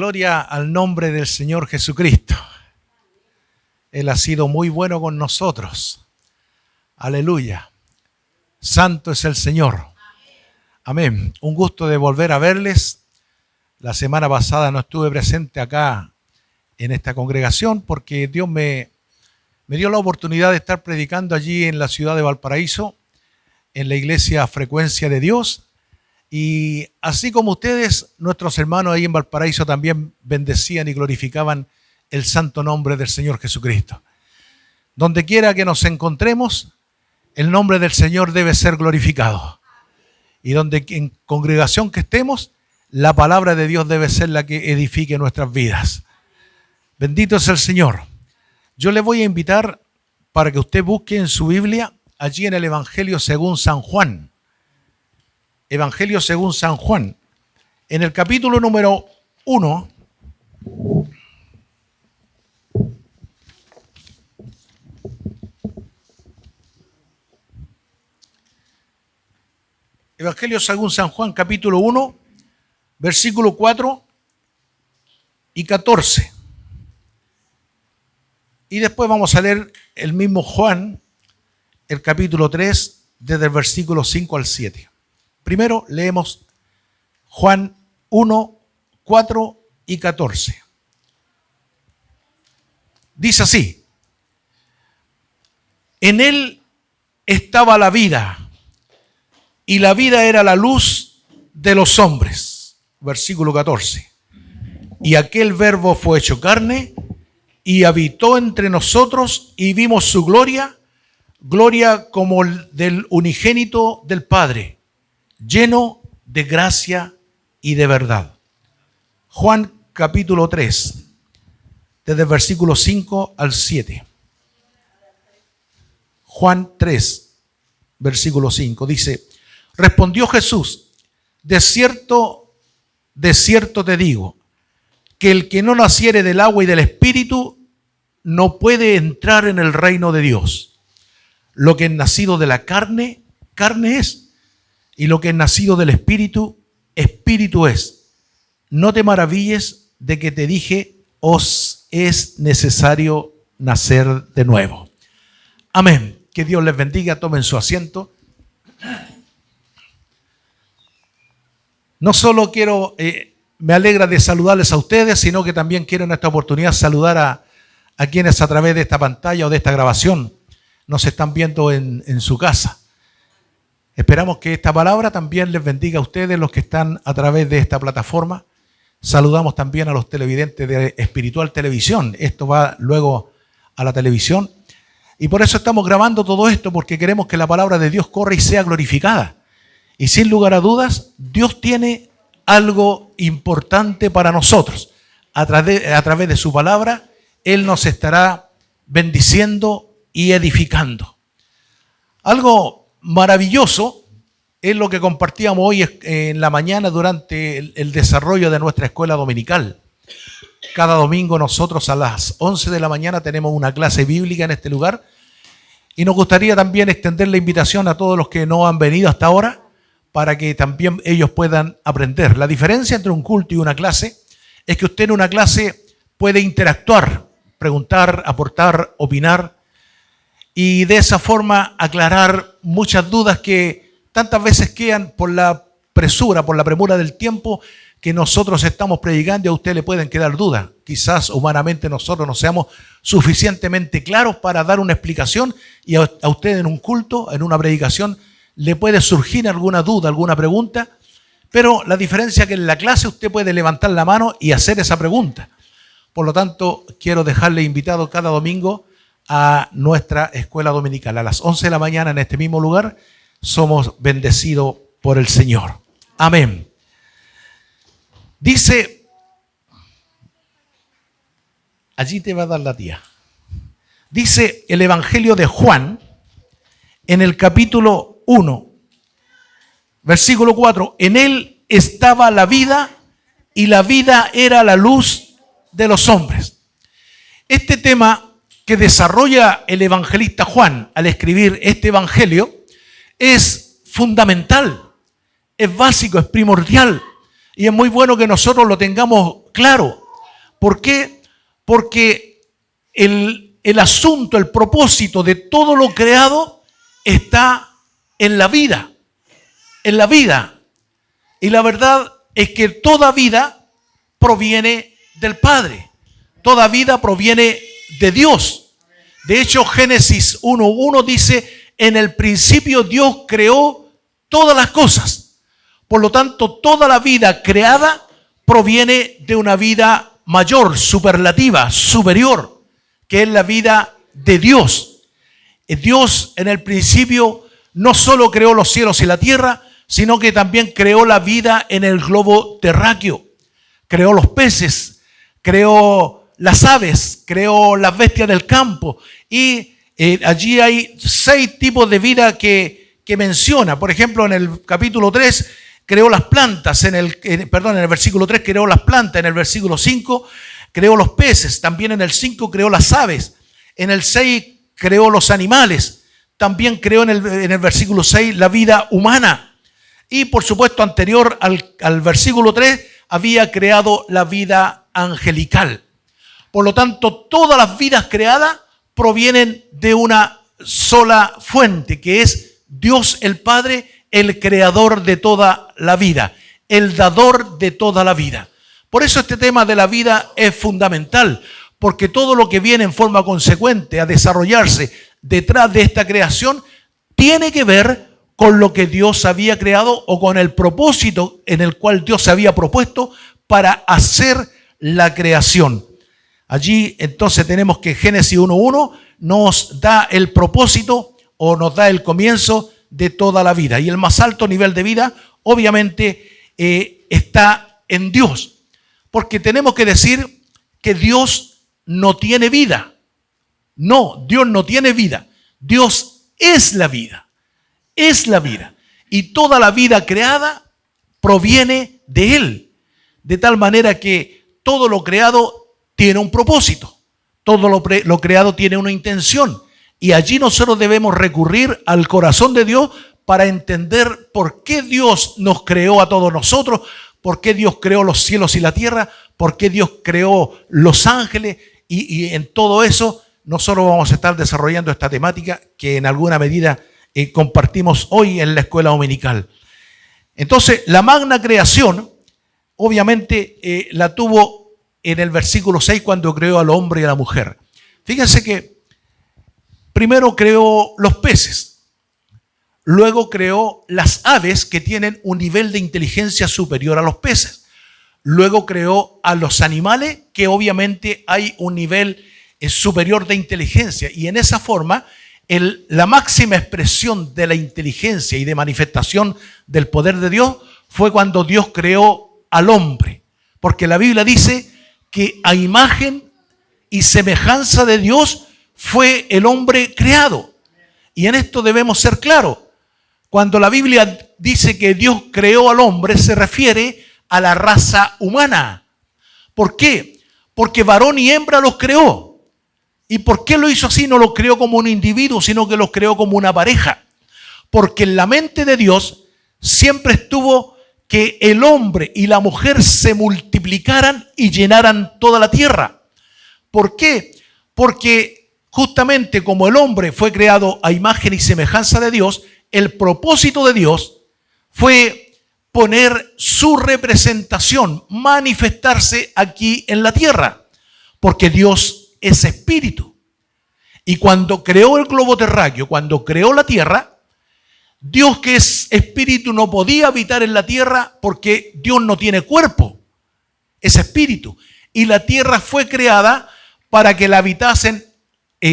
Gloria al nombre del Señor Jesucristo. Él ha sido muy bueno con nosotros. Aleluya. Santo es el Señor. Amén. Un gusto de volver a verles. La semana pasada no estuve presente acá en esta congregación porque Dios me dio la oportunidad de estar predicando allí en la ciudad de Valparaíso, en la iglesia Frecuencia de Dios. Y así como ustedes, nuestros hermanos ahí en Valparaíso también bendecían y glorificaban el santo nombre del Señor Jesucristo. Donde quiera que nos encontremos, el nombre del Señor debe ser glorificado. Y donde en congregación que estemos, la palabra de Dios debe ser la que edifique nuestras vidas. Bendito es el Señor. Yo le voy a invitar para que usted busque en su Biblia, allí en el Evangelio según San Juan. Evangelio según San Juan. En el capítulo número 1. Evangelio según San Juan, capítulo 1, versículo 4 y 14. Y después vamos a leer el mismo Juan, el capítulo 3, desde el versículo 5 al 7. Primero leemos Juan 1, 4 y 14. Dice así: en él estaba la vida, y la vida era la luz de los hombres. Versículo 14. Y aquel verbo fue hecho carne y habitó entre nosotros, y vimos su gloria, gloria como del unigénito del Padre, lleno de gracia y de verdad. Juan capítulo 3, desde el versículo 5 al 7. Juan 3, versículo 5, dice: respondió Jesús, de cierto te digo, que el que no naciere del agua y del Espíritu no puede entrar en el reino de Dios. Lo que es nacido de la carne, carne es. Y lo que es nacido del Espíritu, Espíritu es. No te maravilles de que te dije, os es necesario nacer de nuevo. Amén. Que Dios les bendiga. Tomen su asiento. No solo me alegra de saludarles a ustedes, sino que también quiero en esta oportunidad saludar a quienes a través de esta pantalla o de esta grabación nos están viendo en su casa. Esperamos que esta palabra también les bendiga a ustedes, los que están a través de esta plataforma. Saludamos también a los televidentes de Espiritual Televisión. Esto va luego a la televisión. Y por eso estamos grabando todo esto, porque queremos que la palabra de Dios corra y sea glorificada. Y sin lugar a dudas, Dios tiene algo importante para nosotros. A través de su palabra, Él nos estará bendiciendo y edificando. Algo maravilloso es lo que compartíamos hoy en la mañana durante el desarrollo de nuestra escuela dominical. Cada domingo nosotros a las 11 de la mañana tenemos una clase bíblica en este lugar y nos gustaría también extender la invitación a todos los que no han venido hasta ahora para que también ellos puedan aprender. La diferencia entre un culto y una clase es que usted en una clase puede interactuar, preguntar, aportar, opinar, y de esa forma aclarar muchas dudas que tantas veces quedan por la premura del tiempo que nosotros estamos predicando, y a usted le pueden quedar dudas. Quizás humanamente nosotros no seamos suficientemente claros para dar una explicación, y a usted en un culto, en una predicación, le puede surgir alguna duda, alguna pregunta, pero la diferencia es que en la clase usted puede levantar la mano y hacer esa pregunta. Por lo tanto, quiero dejarle invitado cada domingo a nuestra escuela dominical. A las 11 de la mañana en este mismo lugar somos bendecidos por el Señor. Amén. Dice, allí te va a dar la tía. Dice el Evangelio de Juan en el capítulo 1, versículo 4. En él estaba la vida y la vida era la luz de los hombres. Este tema que desarrolla el evangelista Juan al escribir este evangelio es fundamental, es básico, es primordial, y es muy bueno que nosotros lo tengamos claro, ¿Por qué? Porque el asunto, el propósito de todo lo creado está en la vida. En la vida. Y la verdad es que toda vida proviene del Padre. Toda vida proviene de Dios. De hecho, Génesis 1:1 dice, en el principio Dios creó todas las cosas. Por lo tanto, toda la vida creada proviene de una vida mayor, superlativa, superior, que es la vida de Dios. Dios en el principio no solo creó los cielos y la tierra, sino que también creó la vida en el globo terráqueo. Creó los peces, creó las aves, creó las bestias del campo. Y allí hay 6 tipos de vida que menciona. Por ejemplo, en el capítulo 3 creó las plantas, en el versículo 3 creó las plantas, en el versículo 5 creó los peces, también en el 5 creó las aves, en el 6 creó los animales, también creó en el versículo 6 la vida humana. Y por supuesto, anterior al versículo 3, había creado la vida angelical. Por lo tanto, todas las vidas creadas provienen de una sola fuente, que es Dios el Padre, el creador de toda la vida, el dador de toda la vida. Por eso este tema de la vida es fundamental, porque todo lo que viene en forma consecuente a desarrollarse detrás de esta creación tiene que ver con lo que Dios había creado o con el propósito en el cual Dios se había propuesto para hacer la creación. Allí entonces tenemos que Génesis 1:1 nos da el propósito o nos da el comienzo de toda la vida. Y el más alto nivel de vida obviamente está en Dios. Porque tenemos que decir que Dios no tiene vida. No, Dios no tiene vida. Dios es la vida. Es la vida. Y toda la vida creada proviene de Él. De tal manera que todo lo creado tiene un propósito. Todo lo creado tiene una intención. Y allí nosotros debemos recurrir al corazón de Dios para entender por qué Dios nos creó a todos nosotros, por qué Dios creó los cielos y la tierra, por qué Dios creó los ángeles. Y en todo eso nosotros vamos a estar desarrollando esta temática que en alguna medida compartimos hoy en la escuela dominical. Entonces, la magna creación, obviamente, la tuvo en el versículo 6 cuando creó al hombre y a la mujer. Fíjense que primero creó los peces, luego creó las aves que tienen un nivel de inteligencia superior a los peces, luego creó a los animales que obviamente hay un nivel superior de inteligencia y en esa forma la máxima expresión de la inteligencia y de manifestación del poder de Dios fue cuando Dios creó al hombre. Porque la Biblia dice que a imagen y semejanza de Dios fue el hombre creado. Y en esto debemos ser claros. Cuando la Biblia dice que Dios creó al hombre, se refiere a la raza humana. ¿Por qué? Porque varón y hembra los creó. ¿Y por qué lo hizo así? No los creó como un individuo, sino que los creó como una pareja. Porque en la mente de Dios siempre estuvo que el hombre y la mujer se multiplicaran y llenaran toda la tierra. ¿Por qué? Porque justamente como el hombre fue creado a imagen y semejanza de Dios, el propósito de Dios fue poner su representación, manifestarse aquí en la tierra. Porque Dios es espíritu. Y cuando creó el globo terráqueo, cuando creó la tierra, Dios que es espíritu no podía habitar en la tierra porque Dios no tiene cuerpo, es espíritu. Y la tierra fue creada para que la habitasen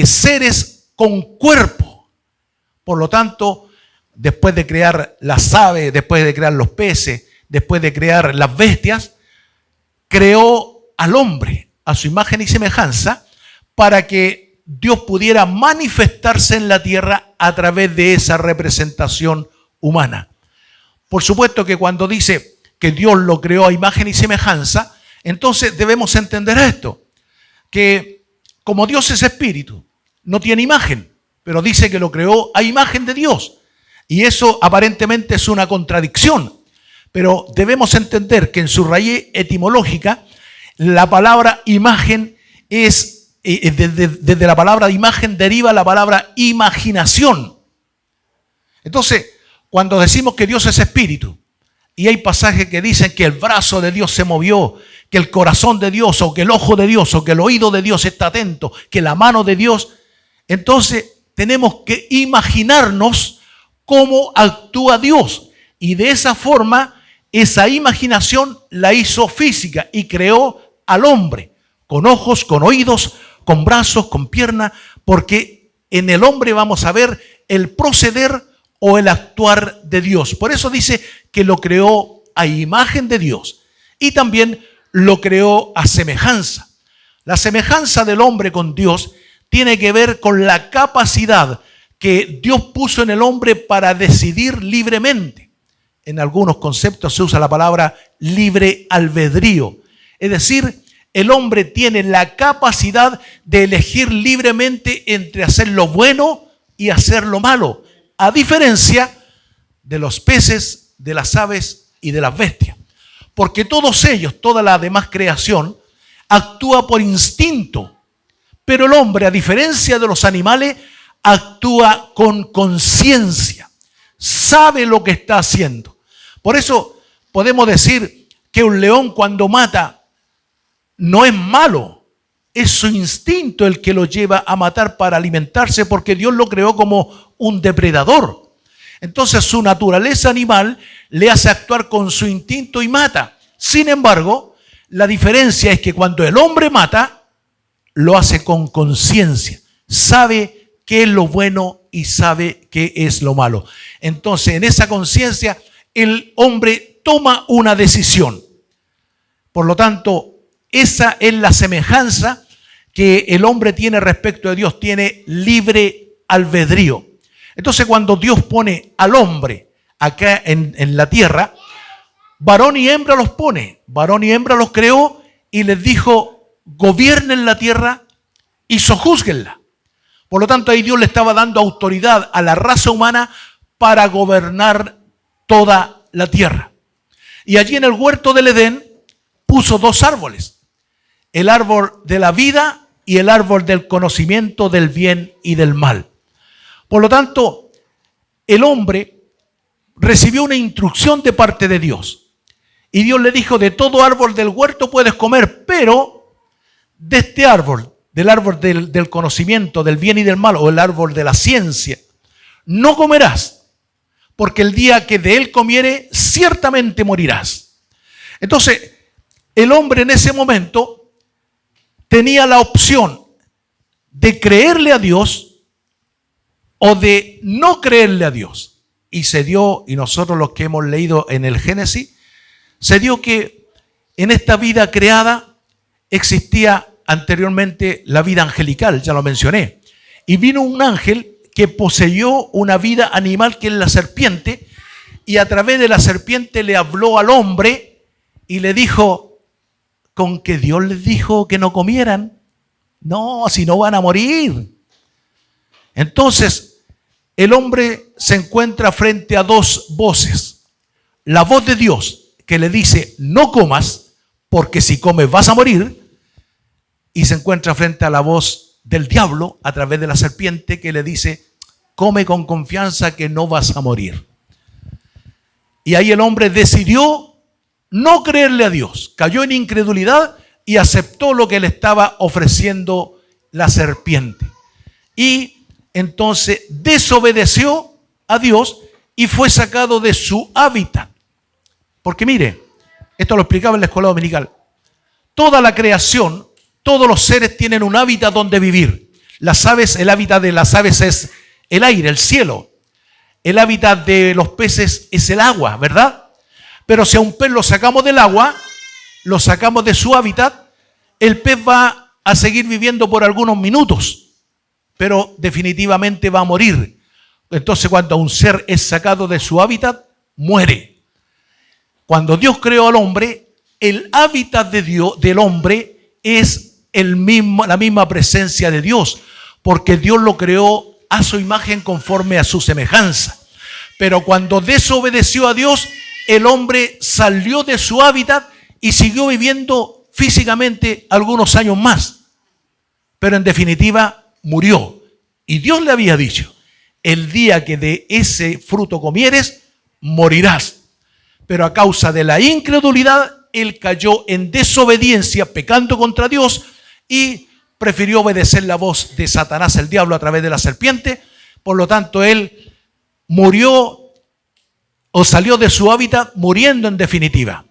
seres con cuerpo. Por lo tanto, después de crear las aves, después de crear los peces, después de crear las bestias, creó al hombre a su imagen y semejanza para que Dios pudiera manifestarse en la tierra a través de esa representación humana. Por supuesto que cuando dice que Dios lo creó a imagen y semejanza, entonces debemos entender esto, que como Dios es espíritu, no tiene imagen, pero dice que lo creó a imagen de Dios. Y eso aparentemente es una contradicción, pero debemos entender que en su raíz etimológica, La palabra imagen es, desde la palabra imagen deriva la palabra imaginación. Entonces, cuando decimos que Dios es espíritu, y hay pasajes que dicen que el brazo de Dios se movió, que el corazón de Dios, o que el ojo de Dios, o que el oído de Dios está atento, que la mano de Dios, entonces tenemos que imaginarnos cómo actúa Dios. Y de esa forma, esa imaginación la hizo física y creó al hombre, con ojos, con oídos, con brazos, con piernas, porque en el hombre vamos a ver el proceder o el actuar de Dios. Por eso dice que lo creó a imagen de Dios y también lo creó a semejanza. La semejanza del hombre con Dios tiene que ver con la capacidad que Dios puso en el hombre para decidir libremente. En algunos conceptos se usa la palabra libre albedrío. Es decir, el hombre tiene la capacidad de elegir libremente entre hacer lo bueno y hacer lo malo, a diferencia de los peces, de las aves y de las bestias. Porque todos ellos, toda la demás creación, actúa por instinto. Pero el hombre, a diferencia de los animales, actúa con conciencia. Sabe lo que está haciendo. Por eso podemos decir que un león cuando mata no es malo. Es su instinto el que lo lleva a matar para alimentarse, porque Dios lo creó como un depredador. Entonces su naturaleza animal le hace actuar con su instinto y mata. Sin embargo, la diferencia es que cuando el hombre mata, lo hace con conciencia. Sabe qué es lo bueno y sabe qué es lo malo. Entonces, en esa conciencia, el hombre toma una decisión. Por lo tanto, esa es la semejanza que el hombre tiene respecto a Dios. Tiene libre albedrío. Entonces, cuando Dios pone al hombre acá en la tierra, varón y hembra los pone. Varón y hembra los creó y les dijo: gobiernen la tierra y sojúzguenla. Por lo tanto, ahí Dios le estaba dando autoridad a la raza humana para gobernar toda la tierra. Y allí en el huerto del Edén puso dos árboles: el árbol de la vida y el árbol del conocimiento del bien y del mal. Por lo tanto, el hombre recibió una instrucción de parte de Dios. Y Dios le dijo: de todo árbol del huerto puedes comer, pero de este árbol, del árbol del conocimiento del bien y del mal, o el árbol de la ciencia, no comerás, porque el día que de él comiere, ciertamente morirás. Entonces, el hombre en ese momento tenía la opción de creerle a Dios o de no creerle a Dios. Y se dio, y nosotros los que hemos leído en el Génesis, se dio que en esta vida creada existía anteriormente la vida angelical, ya lo mencioné. Y vino un ángel que poseyó una vida animal, que es la serpiente, y a través de la serpiente le habló al hombre y le dijo: ¿con que Dios les dijo que no comieran? No, si no van a morir. Entonces, el hombre se encuentra frente a dos voces. La voz de Dios, que le dice: no comas, porque si comes vas a morir. Y se encuentra frente a la voz del diablo, a través de la serpiente, que le dice: come con confianza que no vas a morir. Y ahí el hombre decidió no creerle a Dios. Cayó en incredulidad y aceptó lo que le estaba ofreciendo la serpiente. Y entonces desobedeció a Dios y fue sacado de su hábitat. Porque mire, esto lo explicaba en la escuela dominical. Toda la creación, todos los seres tienen un hábitat donde vivir. Las aves, el hábitat de las aves es el aire, el cielo. El hábitat de los peces es el agua, ¿verdad? Pero si a un pez lo sacamos del agua, lo sacamos de su hábitat, el pez va a seguir viviendo por algunos minutos, pero definitivamente va a morir. Entonces, cuando un ser es sacado de su hábitat, muere. Cuando Dios creó al hombre, el hábitat de Dios, del hombre, es la misma presencia de Dios, porque Dios lo creó a su imagen conforme a su semejanza. Pero cuando desobedeció a Dios, el hombre salió de su hábitat y siguió viviendo físicamente algunos años más, pero en definitiva murió. Y Dios le había dicho, el día que de ese fruto comieres, morirás. Pero a causa de la incredulidad, él cayó en desobediencia, pecando contra Dios, y prefirió obedecer la voz de Satanás, el diablo, a través de la serpiente. Por lo tanto, él murió o salió de su hábitat muriendo en definitiva.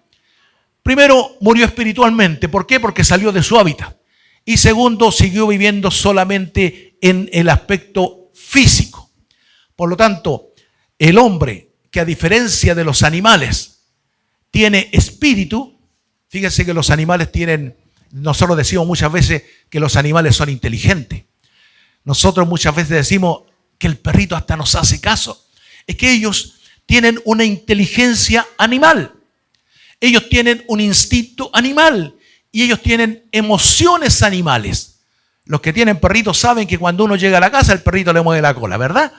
Primero, murió espiritualmente. ¿Por qué? Porque salió de su hábitat. Y segundo, siguió viviendo solamente en el aspecto físico. Por lo tanto, el hombre que a diferencia de los animales tiene espíritu, fíjense que los animales tienen, nosotros decimos muchas veces que los animales son inteligentes. Nosotros muchas veces decimos que el perrito hasta nos hace caso. Es que ellos tienen una inteligencia animal. Ellos tienen un instinto animal y ellos tienen emociones animales. Los que tienen perritos saben que cuando uno llega a la casa, el perrito le mueve la cola, ¿verdad?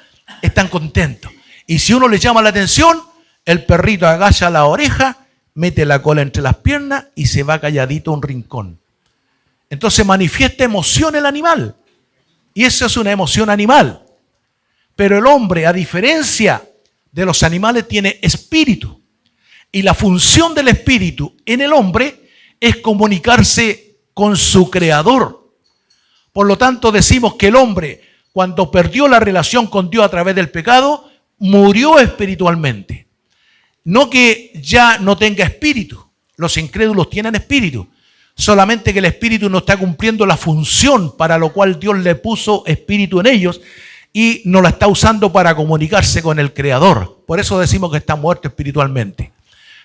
Están contentos. Y si uno le llama la atención, el perrito agacha la oreja, mete la cola entre las piernas y se va calladito a un rincón. Entonces manifiesta emoción el animal. Y eso es una emoción animal. Pero el hombre, a diferencia de los animales, tiene espíritu. Y la función del espíritu en el hombre es comunicarse con su creador. Por lo tanto, decimos que el hombre, cuando perdió la relación con Dios a través del pecado, murió espiritualmente. No que ya no tenga espíritu. Los incrédulos tienen espíritu. Solamente que el espíritu no está cumpliendo la función para lo cual Dios le puso espíritu en ellos y no la está usando para comunicarse con el Creador. Por eso decimos que está muerto espiritualmente.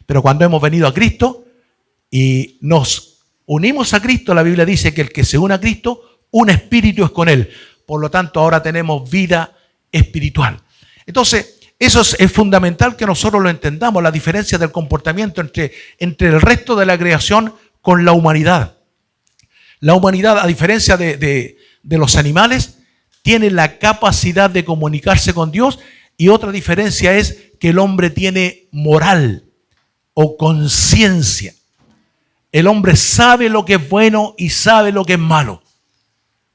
Pero cuando hemos venido a Cristo y nos unimos a Cristo, la Biblia dice que el que se une a Cristo, un espíritu es con él. Por lo tanto, ahora tenemos vida espiritual. Entonces, eso es fundamental que nosotros lo entendamos, la diferencia del comportamiento entre el resto de la creación con la humanidad. La humanidad, a diferencia de los animales, tiene la capacidad de comunicarse con Dios, y otra diferencia es que el hombre tiene moral o conciencia. El hombre sabe lo que es bueno y sabe lo que es malo.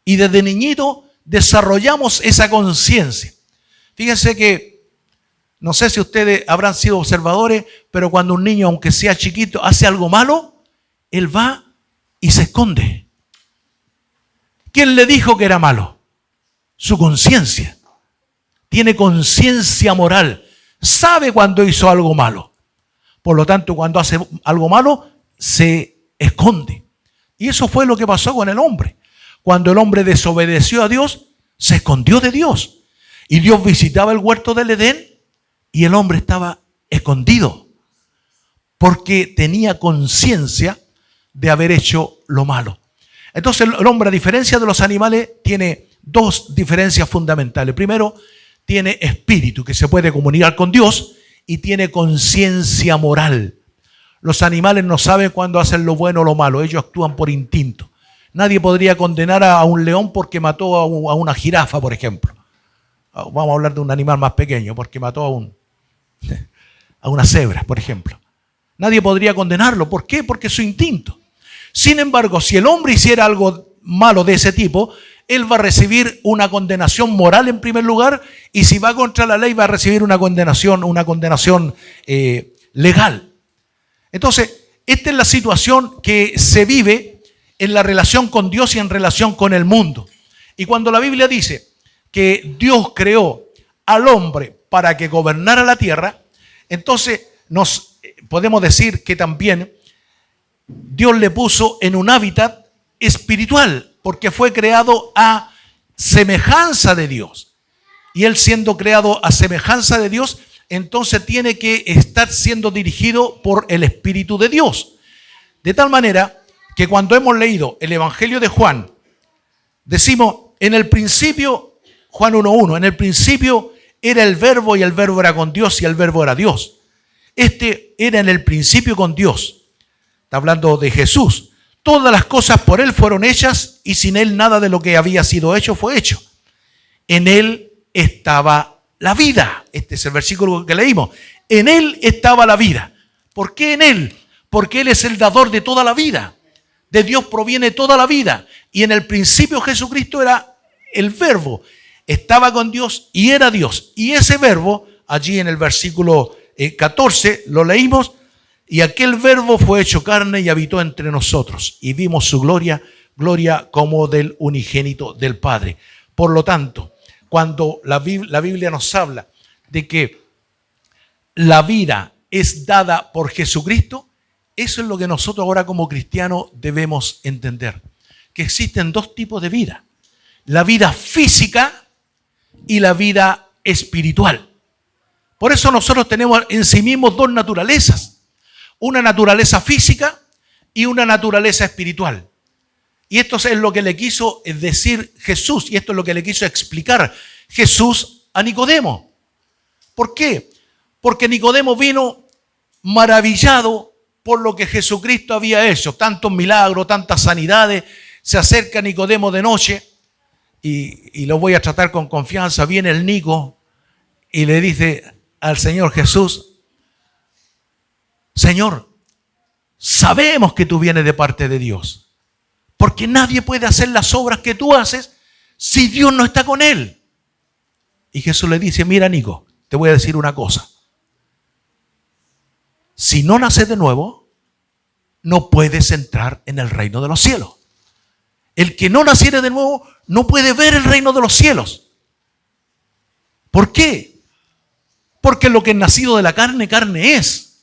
Y desde niñito desarrollamos esa conciencia. Fíjense que, no sé si ustedes habrán sido observadores, pero cuando un niño, aunque sea chiquito, hace algo malo, él va y se esconde. ¿Quién le dijo que era malo? Su conciencia. Tiene conciencia moral. Sabe cuando hizo algo malo. Por lo tanto, cuando hace algo malo, se esconde. Y eso fue lo que pasó con el hombre. Cuando el hombre desobedeció a Dios, se escondió de Dios. Y Dios visitaba el huerto del Edén y el hombre estaba escondido. Porque tenía conciencia de haber hecho lo malo. Entonces el hombre, a diferencia de los animales, tiene dos diferencias fundamentales. Primero, tiene espíritu, que se puede comunicar con Dios, y tiene conciencia moral. Los animales no saben cuándo hacen lo bueno o lo malo, ellos actúan por instinto. Nadie podría condenar a un león porque mató a una jirafa, por ejemplo. Vamos a hablar de un animal más pequeño, porque mató a una cebra, por ejemplo. Nadie podría condenarlo. ¿Por qué? Porque es su instinto. Sin embargo, si el hombre hiciera algo malo de ese tipo, él va a recibir una condenación moral en primer lugar, y si va contra la ley va a recibir una condenación legal. Entonces, esta es la situación que se vive en la relación con Dios y en relación con el mundo. Y cuando la Biblia dice que Dios creó al hombre para que gobernara la tierra, entonces nos podemos decir que también Dios le puso en un hábitat espiritual, porque fue creado a semejanza de Dios. Y él, siendo creado a semejanza de Dios, entonces tiene que estar siendo dirigido por el Espíritu de Dios. De tal manera que cuando hemos leído el Evangelio de Juan, decimos, en el principio, Juan 1:1, en el principio era el Verbo y el Verbo era con Dios y el Verbo era Dios. Este era en el principio con Dios. Está hablando de Jesús. Todas las cosas por Él fueron hechas y sin Él nada de lo que había sido hecho fue hecho. En Él estaba la vida. Este es el versículo que leímos. En Él estaba la vida. ¿Por qué en Él? Porque Él es el dador de toda la vida. De Dios proviene toda la vida. Y en el principio Jesucristo era el Verbo. Estaba con Dios y era Dios. Y ese Verbo, allí en el versículo 14, lo leímos. Y aquel Verbo fue hecho carne y habitó entre nosotros. Y vimos su gloria, gloria como del unigénito del Padre. Por lo tanto, cuando la Biblia nos habla de que la vida es dada por Jesucristo, eso es lo que nosotros ahora como cristianos debemos entender. Que existen dos tipos de vida. La vida física y la vida espiritual. Por eso nosotros tenemos en sí mismos dos naturalezas. Una naturaleza física y una naturaleza espiritual. Y esto es lo que le quiso decir Jesús, y esto es lo que le quiso explicar Jesús a Nicodemo. ¿Por qué? Porque Nicodemo vino maravillado por lo que Jesucristo había hecho, tantos milagros, tantas sanidades. Se acerca Nicodemo de noche, y lo voy a tratar con confianza. Viene el Nico y le dice al Señor Jesús: Señor, sabemos que tú vienes de parte de Dios, porque nadie puede hacer las obras que tú haces si Dios no está con él. Y Jesús le dice: mira, Nico, te voy a decir una cosa. Si no naces de nuevo, no puedes entrar en el reino de los cielos. El que no naciere de nuevo no puede ver el reino de los cielos. ¿Por qué? Porque lo que es nacido de la carne, carne es.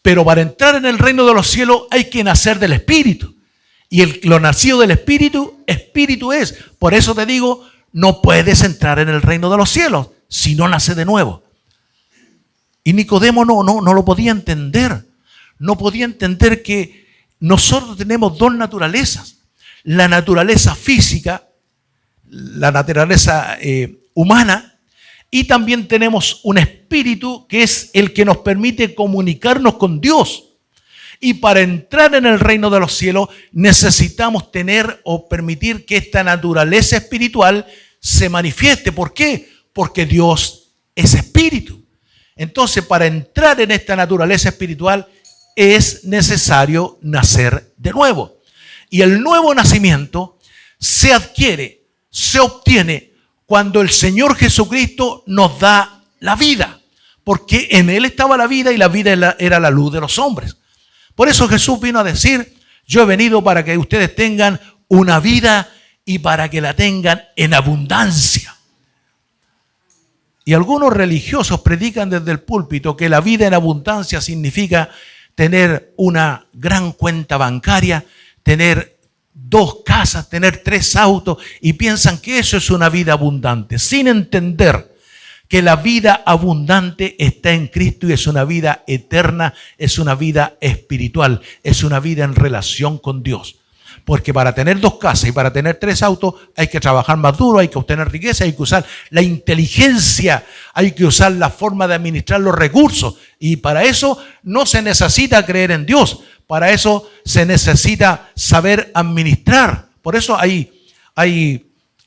Pero para entrar en el reino de los cielos hay que nacer del Espíritu. Y lo nacido del Espíritu, Espíritu es. Por eso te digo, no puedes entrar en el reino de los cielos si no naces de nuevo. Y Nicodemo no lo podía entender. No podía entender que nosotros tenemos dos naturalezas. La naturaleza física, la naturaleza humana, y también tenemos un espíritu que es el que nos permite comunicarnos con Dios. Y para entrar en el reino de los cielos necesitamos tener o permitir que esta naturaleza espiritual se manifieste. ¿Por qué? Porque Dios es espíritu. Entonces, para entrar en esta naturaleza espiritual es necesario nacer de nuevo. Y el nuevo nacimiento se adquiere, se obtiene cuando el Señor Jesucristo nos da la vida. Porque en Él estaba la vida y la vida era la luz de los hombres. Por eso Jesús vino a decir: yo he venido para que ustedes tengan una vida y para que la tengan en abundancia. Y algunos religiosos predican desde el púlpito que la vida en abundancia significa tener una gran cuenta bancaria, tener 2 casas, tener 3 autos, y piensan que eso es una vida abundante, sin entender que la vida abundante está en Cristo y es una vida eterna, es una vida espiritual, es una vida en relación con Dios. Porque para tener 2 casas y para tener 3 autos hay que trabajar más duro, hay que obtener riqueza, hay que usar la inteligencia, hay que usar la forma de administrar los recursos. Y para eso no se necesita creer en Dios, para eso se necesita saber administrar. Por eso hay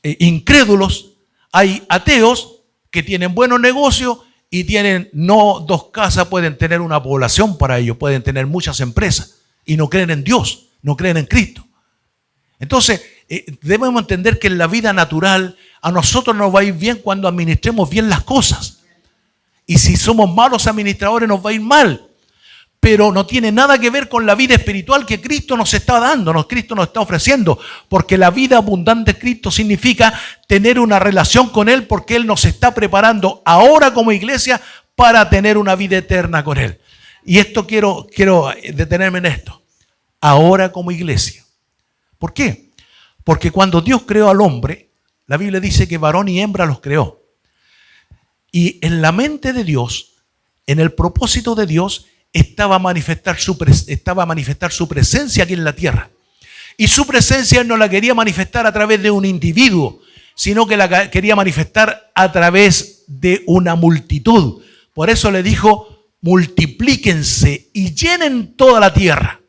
incrédulos, hay ateos que tienen buenos negocios y tienen no 2 casas, pueden tener una población para ello, pueden tener muchas empresas y no creen en Dios, no creen en Cristo. Entonces, debemos entender que en la vida natural a nosotros nos va a ir bien cuando administremos bien las cosas. Y si somos malos administradores nos va a ir mal. Pero no tiene nada que ver con la vida espiritual que Cristo nos está dando, Cristo nos está ofreciendo. Porque la vida abundante de Cristo significa tener una relación con Él, porque Él nos está preparando ahora como iglesia para tener una vida eterna con Él. Y esto quiero detenerme en esto. Ahora como iglesia. ¿Por qué? Porque cuando Dios creó al hombre, la Biblia dice que varón y hembra los creó. Y en la mente de Dios, en el propósito de Dios, estaba a manifestar su presencia aquí en la tierra. Y su presencia no la quería manifestar a través de un individuo, sino que la quería manifestar a través de una multitud. Por eso le dijo: multiplíquense y llenen toda la tierra.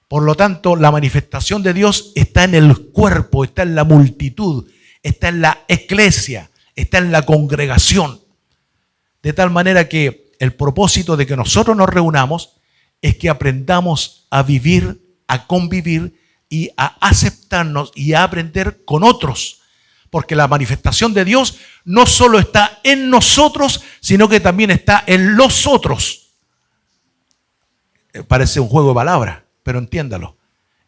Por lo tanto, la manifestación de Dios está en el cuerpo, está en la multitud, está en la eclesia, está en la congregación. De tal manera que el propósito de que nosotros nos reunamos es que aprendamos a vivir a convivir y a aceptarnos y a aprender con otros. Porque la manifestación de Dios no solo está en nosotros, sino que también está en los otros. Parece un juego de palabras, pero entiéndalo.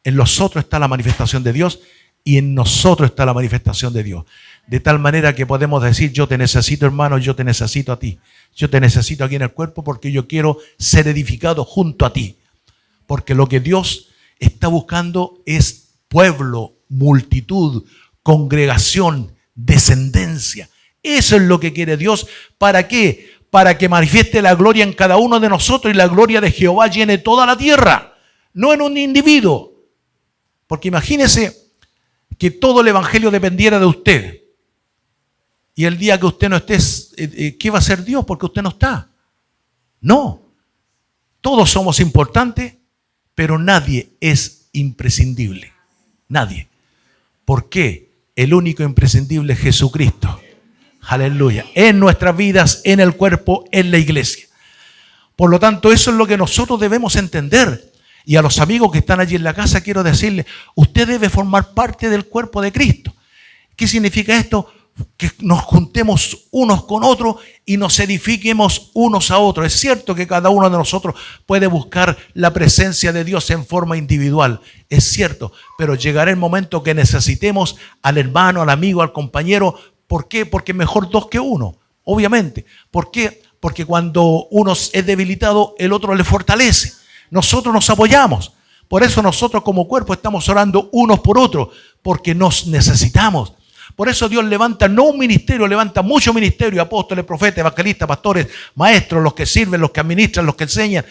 En los otros está la manifestación de Dios y en nosotros está la manifestación de Dios. De tal manera que podemos decir, yo te necesito, hermano, yo te necesito a ti. Yo te necesito aquí en el cuerpo porque yo quiero ser edificado junto a ti. Porque lo que Dios está buscando es pueblo, multitud, congregación, descendencia. Eso es lo que quiere Dios. ¿Para qué? Para que manifieste la gloria en cada uno de nosotros y la gloria de Jehová llene toda la tierra. No en un individuo. Porque imagínese que todo el evangelio dependiera de usted. Y el día que usted no esté, ¿qué va a hacer Dios? Porque usted no está. No. Todos somos importantes, pero nadie es imprescindible. Nadie. ¿Por qué? El único imprescindible es Jesucristo. Aleluya. En nuestras vidas, en el cuerpo, en la iglesia. Por lo tanto, eso es lo que nosotros debemos entender. Y a los amigos que están allí en la casa quiero decirles, usted debe formar parte del cuerpo de Cristo. ¿Qué significa esto? Que nos juntemos unos con otros y nos edifiquemos unos a otros. Es cierto que cada uno de nosotros puede buscar la presencia de Dios en forma individual. Es cierto, pero llegará el momento que necesitemos al hermano, al amigo, al compañero. ¿Por qué? Porque mejor dos que uno, obviamente. ¿Por qué? Porque cuando uno es debilitado, el otro le fortalece. Nosotros nos apoyamos. Por eso nosotros como cuerpo estamos orando unos por otros, porque nos necesitamos. Por eso Dios levanta no un ministerio, levanta muchos ministerios, apóstoles, profetas, evangelistas, pastores, maestros, los que sirven, los que administran, los que enseñan.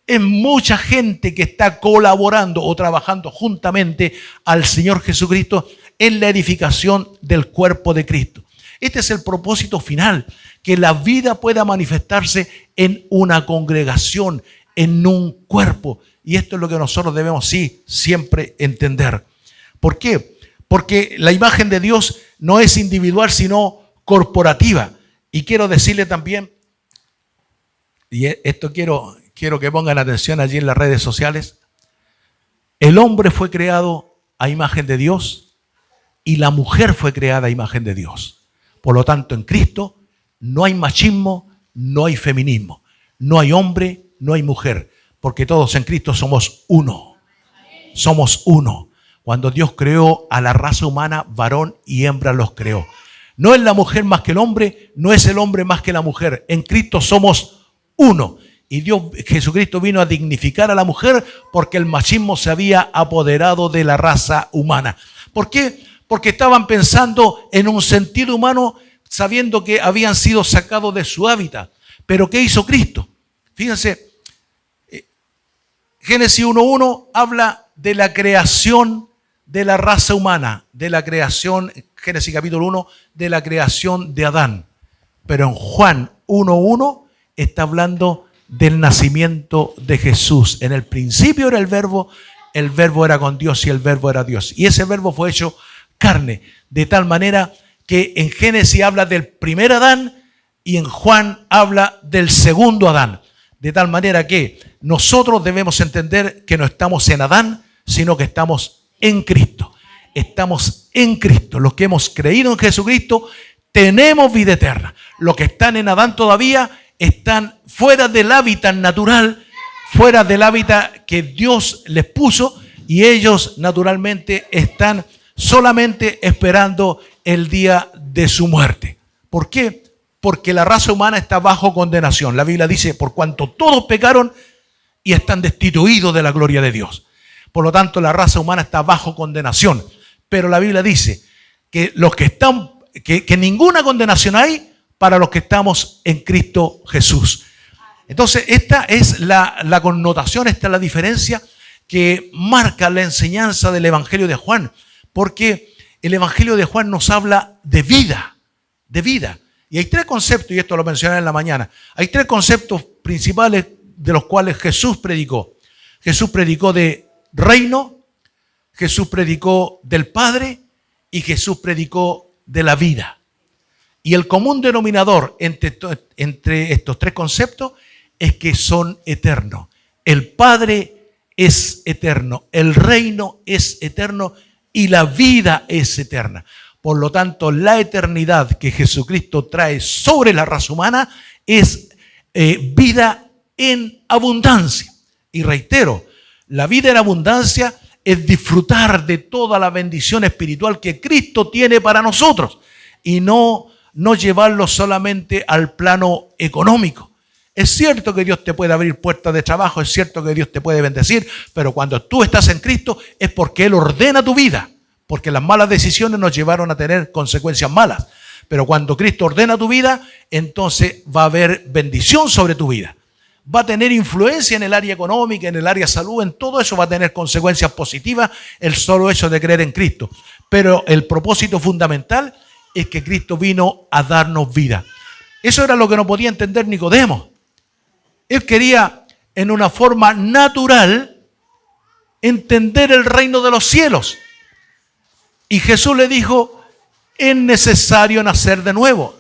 Es mucha gente que está colaborando o trabajando juntamente al Señor Jesucristo en la edificación del cuerpo de Cristo. Este es el propósito final, que la vida pueda manifestarse en una congregación, en un cuerpo. Y esto es lo que nosotros debemos sí siempre entender. ¿Por qué? Porque la imagen de Dios no es individual, sino corporativa. Y quiero decirle también, y esto quiero que pongan atención allí en las redes sociales, el hombre fue creado a imagen de Dios y la mujer fue creada a imagen de Dios. Por lo tanto, en Cristo no hay machismo, no hay feminismo, no hay hombre, no hay mujer, porque todos en Cristo somos uno. Somos uno. Cuando Dios creó a la raza humana, varón y hembra los creó. No es la mujer más que el hombre, no es el hombre más que la mujer. En Cristo somos uno. Y Jesucristo vino a dignificar a la mujer porque el machismo se había apoderado de la raza humana. ¿Por qué? Porque estaban pensando en un sentido humano, sabiendo que habían sido sacados de su hábitat. Pero ¿qué hizo Cristo? Fíjense, Génesis 1:1 habla de la creación de la raza humana, de la creación, Génesis capítulo 1, de la creación de Adán. Pero en Juan 1:1 está hablando del nacimiento de Jesús. En el principio era el verbo era con Dios y el verbo era Dios. Y ese verbo fue hecho carne, de tal manera que en Génesis habla del primer Adán y en Juan habla del segundo Adán. De tal manera que nosotros debemos entender que no estamos en Adán, sino que estamos en Cristo. Estamos en Cristo. Los que hemos creído en Jesucristo tenemos vida eterna. Los que están en Adán todavía están fuera del hábitat natural, fuera del hábitat que Dios les puso, y ellos naturalmente están solamente esperando el día de su muerte. ¿Por qué? Porque la raza humana está bajo condenación. La Biblia dice, por cuanto todos pecaron y están destituidos de la gloria de Dios. Por lo tanto, la raza humana está bajo condenación. Pero la Biblia dice que los que están, que ninguna condenación hay para los que estamos en Cristo Jesús. Entonces, esta es la connotación, esta es la diferencia que marca la enseñanza del Evangelio de Juan. Porque el Evangelio de Juan nos habla de vida, de vida. Y hay tres conceptos, y esto lo mencioné en la mañana. Hay tres conceptos principales de los cuales Jesús predicó. Jesús predicó de reino, Jesús predicó del Padre y Jesús predicó de la vida. Y el común denominador entre estos tres conceptos es que son eternos. El Padre es eterno, el reino es eterno y la vida es eterna. Por lo tanto, la eternidad que Jesucristo trae sobre la raza humana es vida en abundancia. Y reitero, la vida en abundancia es disfrutar de toda la bendición espiritual que Cristo tiene para nosotros y no llevarlo solamente al plano económico. Es cierto que Dios te puede abrir puertas de trabajo, es cierto que Dios te puede bendecir, pero cuando tú estás en Cristo es porque Él ordena tu vida, porque las malas decisiones nos llevaron a tener consecuencias malas. Pero cuando Cristo ordena tu vida, entonces va a haber bendición sobre tu vida. Va a tener influencia en el área económica, en el área de salud, en todo eso va a tener consecuencias positivas el solo hecho de creer en Cristo. Pero el propósito fundamental es que Cristo vino a darnos vida. Eso era lo que no podía entender Nicodemo. Él quería, en una forma natural, entender el reino de los cielos. Y Jesús le dijo, es necesario nacer de nuevo.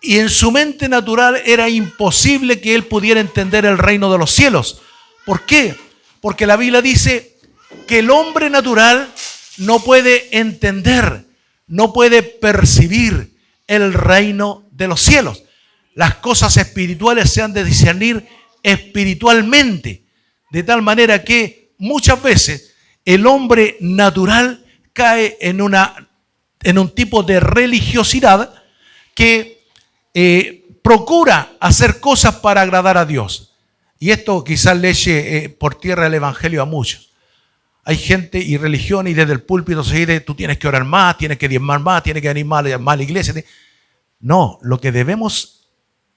Y en su mente natural era imposible que él pudiera entender el reino de los cielos. ¿Por qué? Porque la Biblia dice que el hombre natural no puede entender, no puede percibir el reino de los cielos. Las cosas espirituales se han de discernir espiritualmente, de tal manera que muchas veces el hombre natural cae en un tipo de religiosidad que procura hacer cosas para agradar a Dios. Y esto quizás le eche por tierra el evangelio a muchos. Hay gente y religión y desde el púlpito se dice, tú tienes que orar más, tienes que diezmar más, tienes que venir más a la iglesia. No, lo que debemos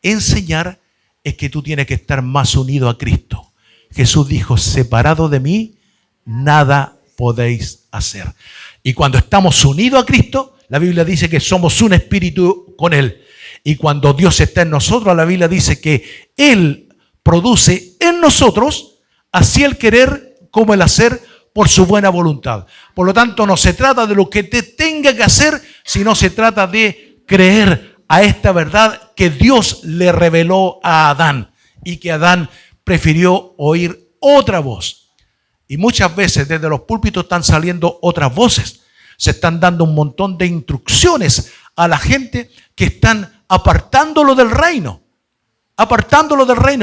enseñar es que tú tienes que estar más unido a Cristo. Jesús dijo, separado de mí, nada podéis hacer. Y cuando estamos unidos a Cristo, la Biblia dice que somos un espíritu con Él. Y cuando Dios está en nosotros, la Biblia dice que Él produce en nosotros así el querer como el hacer por su buena voluntad. Por lo tanto, no se trata de lo que te tenga que hacer, sino se trata de creer a esta verdad que Dios le reveló a Adán y que Adán prefirió oír otra voz. Y muchas veces desde los púlpitos están saliendo otras voces. Se están dando un montón de instrucciones a la gente que están apartándolo del reino,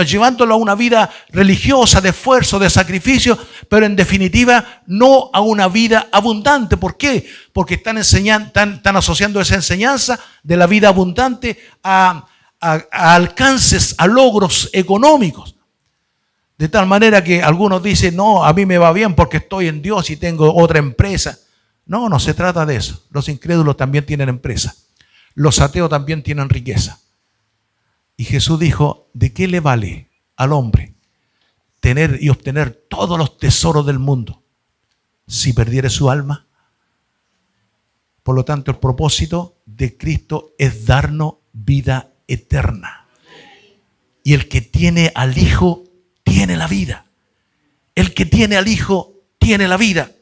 llevándolo a una vida religiosa, de esfuerzo, de sacrificio, pero en definitiva no a una vida abundante. ¿Por qué? Porque están asociando esa enseñanza de la vida abundante a alcances, a logros económicos. De tal manera que algunos dicen, no, a mí me va bien porque estoy en Dios y tengo otra empresa. No, no se trata de eso. Los incrédulos también tienen empresa. Los ateos también tienen riqueza. Y Jesús dijo, ¿de qué le vale al hombre tener y obtener todos los tesoros del mundo si perdiere su alma? Por lo tanto, el propósito de Cristo es darnos vida eterna. Y el que tiene al Hijo tiene la vida. El que tiene al Hijo tiene la vida.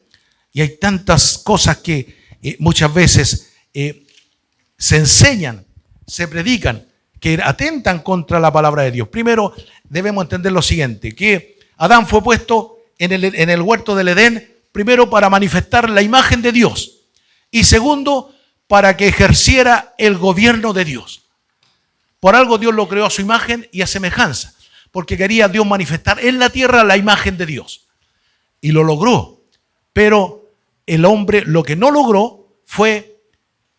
Y hay tantas cosas que muchas veces se enseñan, se predican, que atentan contra la palabra de Dios. Primero, debemos entender lo siguiente, que Adán fue puesto en el huerto del Edén, primero para manifestar la imagen de Dios, y segundo, para que ejerciera el gobierno de Dios. Por algo Dios lo creó a su imagen y a semejanza, porque quería Dios manifestar en la tierra la imagen de Dios. Y lo logró, pero el hombre lo que no logró fue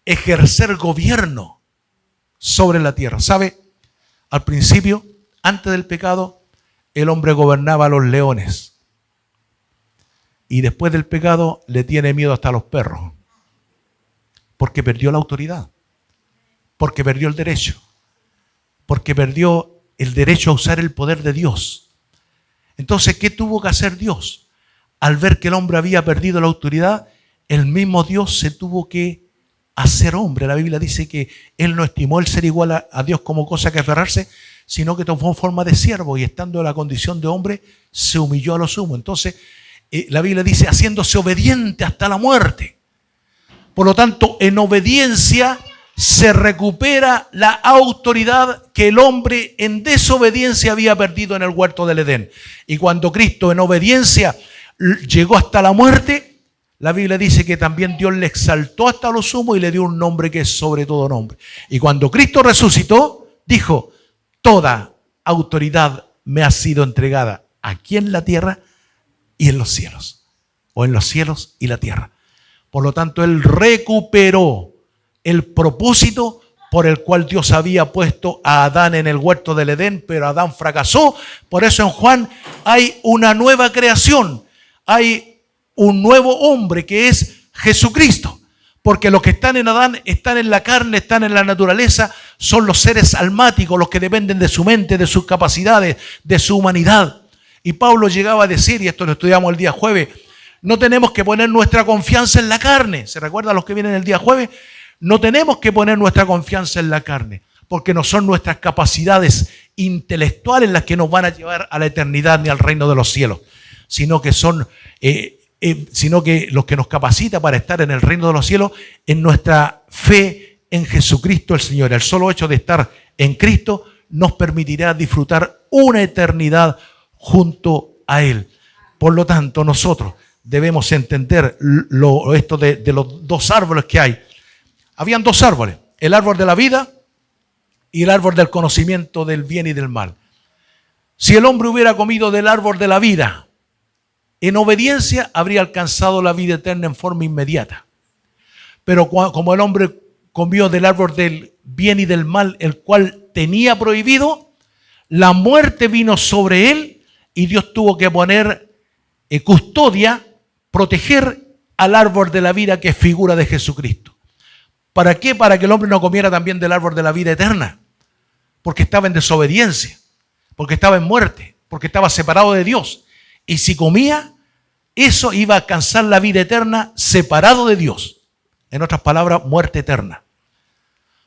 ejercer gobierno sobre la tierra. ¿Sabe? Al principio, antes del pecado, el hombre gobernaba a los leones. Y después del pecado le tiene miedo hasta a los perros. Porque perdió la autoridad. Porque perdió el derecho. Porque perdió el derecho a usar el poder de Dios. Entonces, ¿qué tuvo que hacer Dios? Al ver que el hombre había perdido la autoridad, el mismo Dios se tuvo que hacer hombre. La Biblia dice que Él no estimó el ser igual a Dios como cosa que aferrarse, sino que tomó forma de siervo y estando en la condición de hombre, se humilló a lo sumo. Entonces, la Biblia dice, haciéndose obediente hasta la muerte. Por lo tanto, en obediencia se recupera la autoridad que el hombre en desobediencia había perdido en el huerto del Edén. Y cuando Cristo en obediencia llegó hasta la muerte, la Biblia dice que también Dios le exaltó hasta lo sumo y le dio un nombre que es sobre todo nombre. Y cuando Cristo resucitó, dijo, toda autoridad me ha sido entregada aquí en la tierra y en los cielos, o en los cielos y la tierra. Por lo tanto, Él recuperó el propósito por el cual Dios había puesto a Adán en el huerto del Edén, pero Adán fracasó. Por eso en Juan hay una nueva creación, hay un nuevo hombre que es Jesucristo. Porque los que están en Adán están en la carne, están en la naturaleza, son los seres almáticos, los que dependen de su mente, de sus capacidades, de su humanidad. Y Pablo llegaba a decir, y esto lo estudiamos el día jueves, no tenemos que poner nuestra confianza en la carne. ¿Se recuerdan los que vienen el día jueves? No tenemos que poner nuestra confianza en la carne, porque no son nuestras capacidades intelectuales las que nos van a llevar a la eternidad ni al reino de los cielos, sino que los que nos capacita para estar en el reino de los cielos es nuestra fe en Jesucristo el Señor. El solo hecho de estar en Cristo nos permitirá disfrutar una eternidad junto a Él. Por lo tanto, nosotros debemos entender esto de los dos árboles que hay. Habían dos árboles, el árbol de la vida y el árbol del conocimiento del bien y del mal. Si el hombre hubiera comido del árbol de la vida, en obediencia habría alcanzado la vida eterna en forma inmediata. Pero como el hombre comió del árbol del bien y del mal, el cual tenía prohibido, la muerte vino sobre él y Dios tuvo que poner custodia, proteger al árbol de la vida que es figura de Jesucristo. ¿Para qué? Para que el hombre no comiera también del árbol de la vida eterna. Porque estaba en desobediencia, porque estaba en muerte, porque estaba separado de Dios. Y si comía, eso iba a alcanzar la vida eterna separado de Dios. En otras palabras, muerte eterna.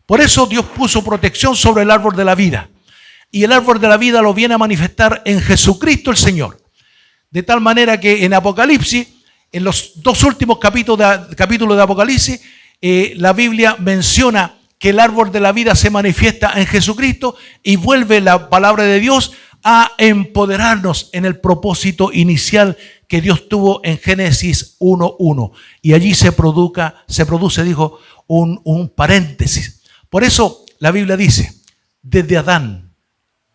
Por eso Dios puso protección sobre el árbol de la vida. Y el árbol de la vida lo viene a manifestar en Jesucristo el Señor. De tal manera que en Apocalipsis, en los dos últimos capítulos de Apocalipsis, la Biblia menciona que el árbol de la vida se manifiesta en Jesucristo y vuelve la palabra de Dios a empoderarnos en el propósito inicial que Dios tuvo en Génesis 1:1. Y allí se produce, dijo, un paréntesis. Por eso la Biblia dice, desde Adán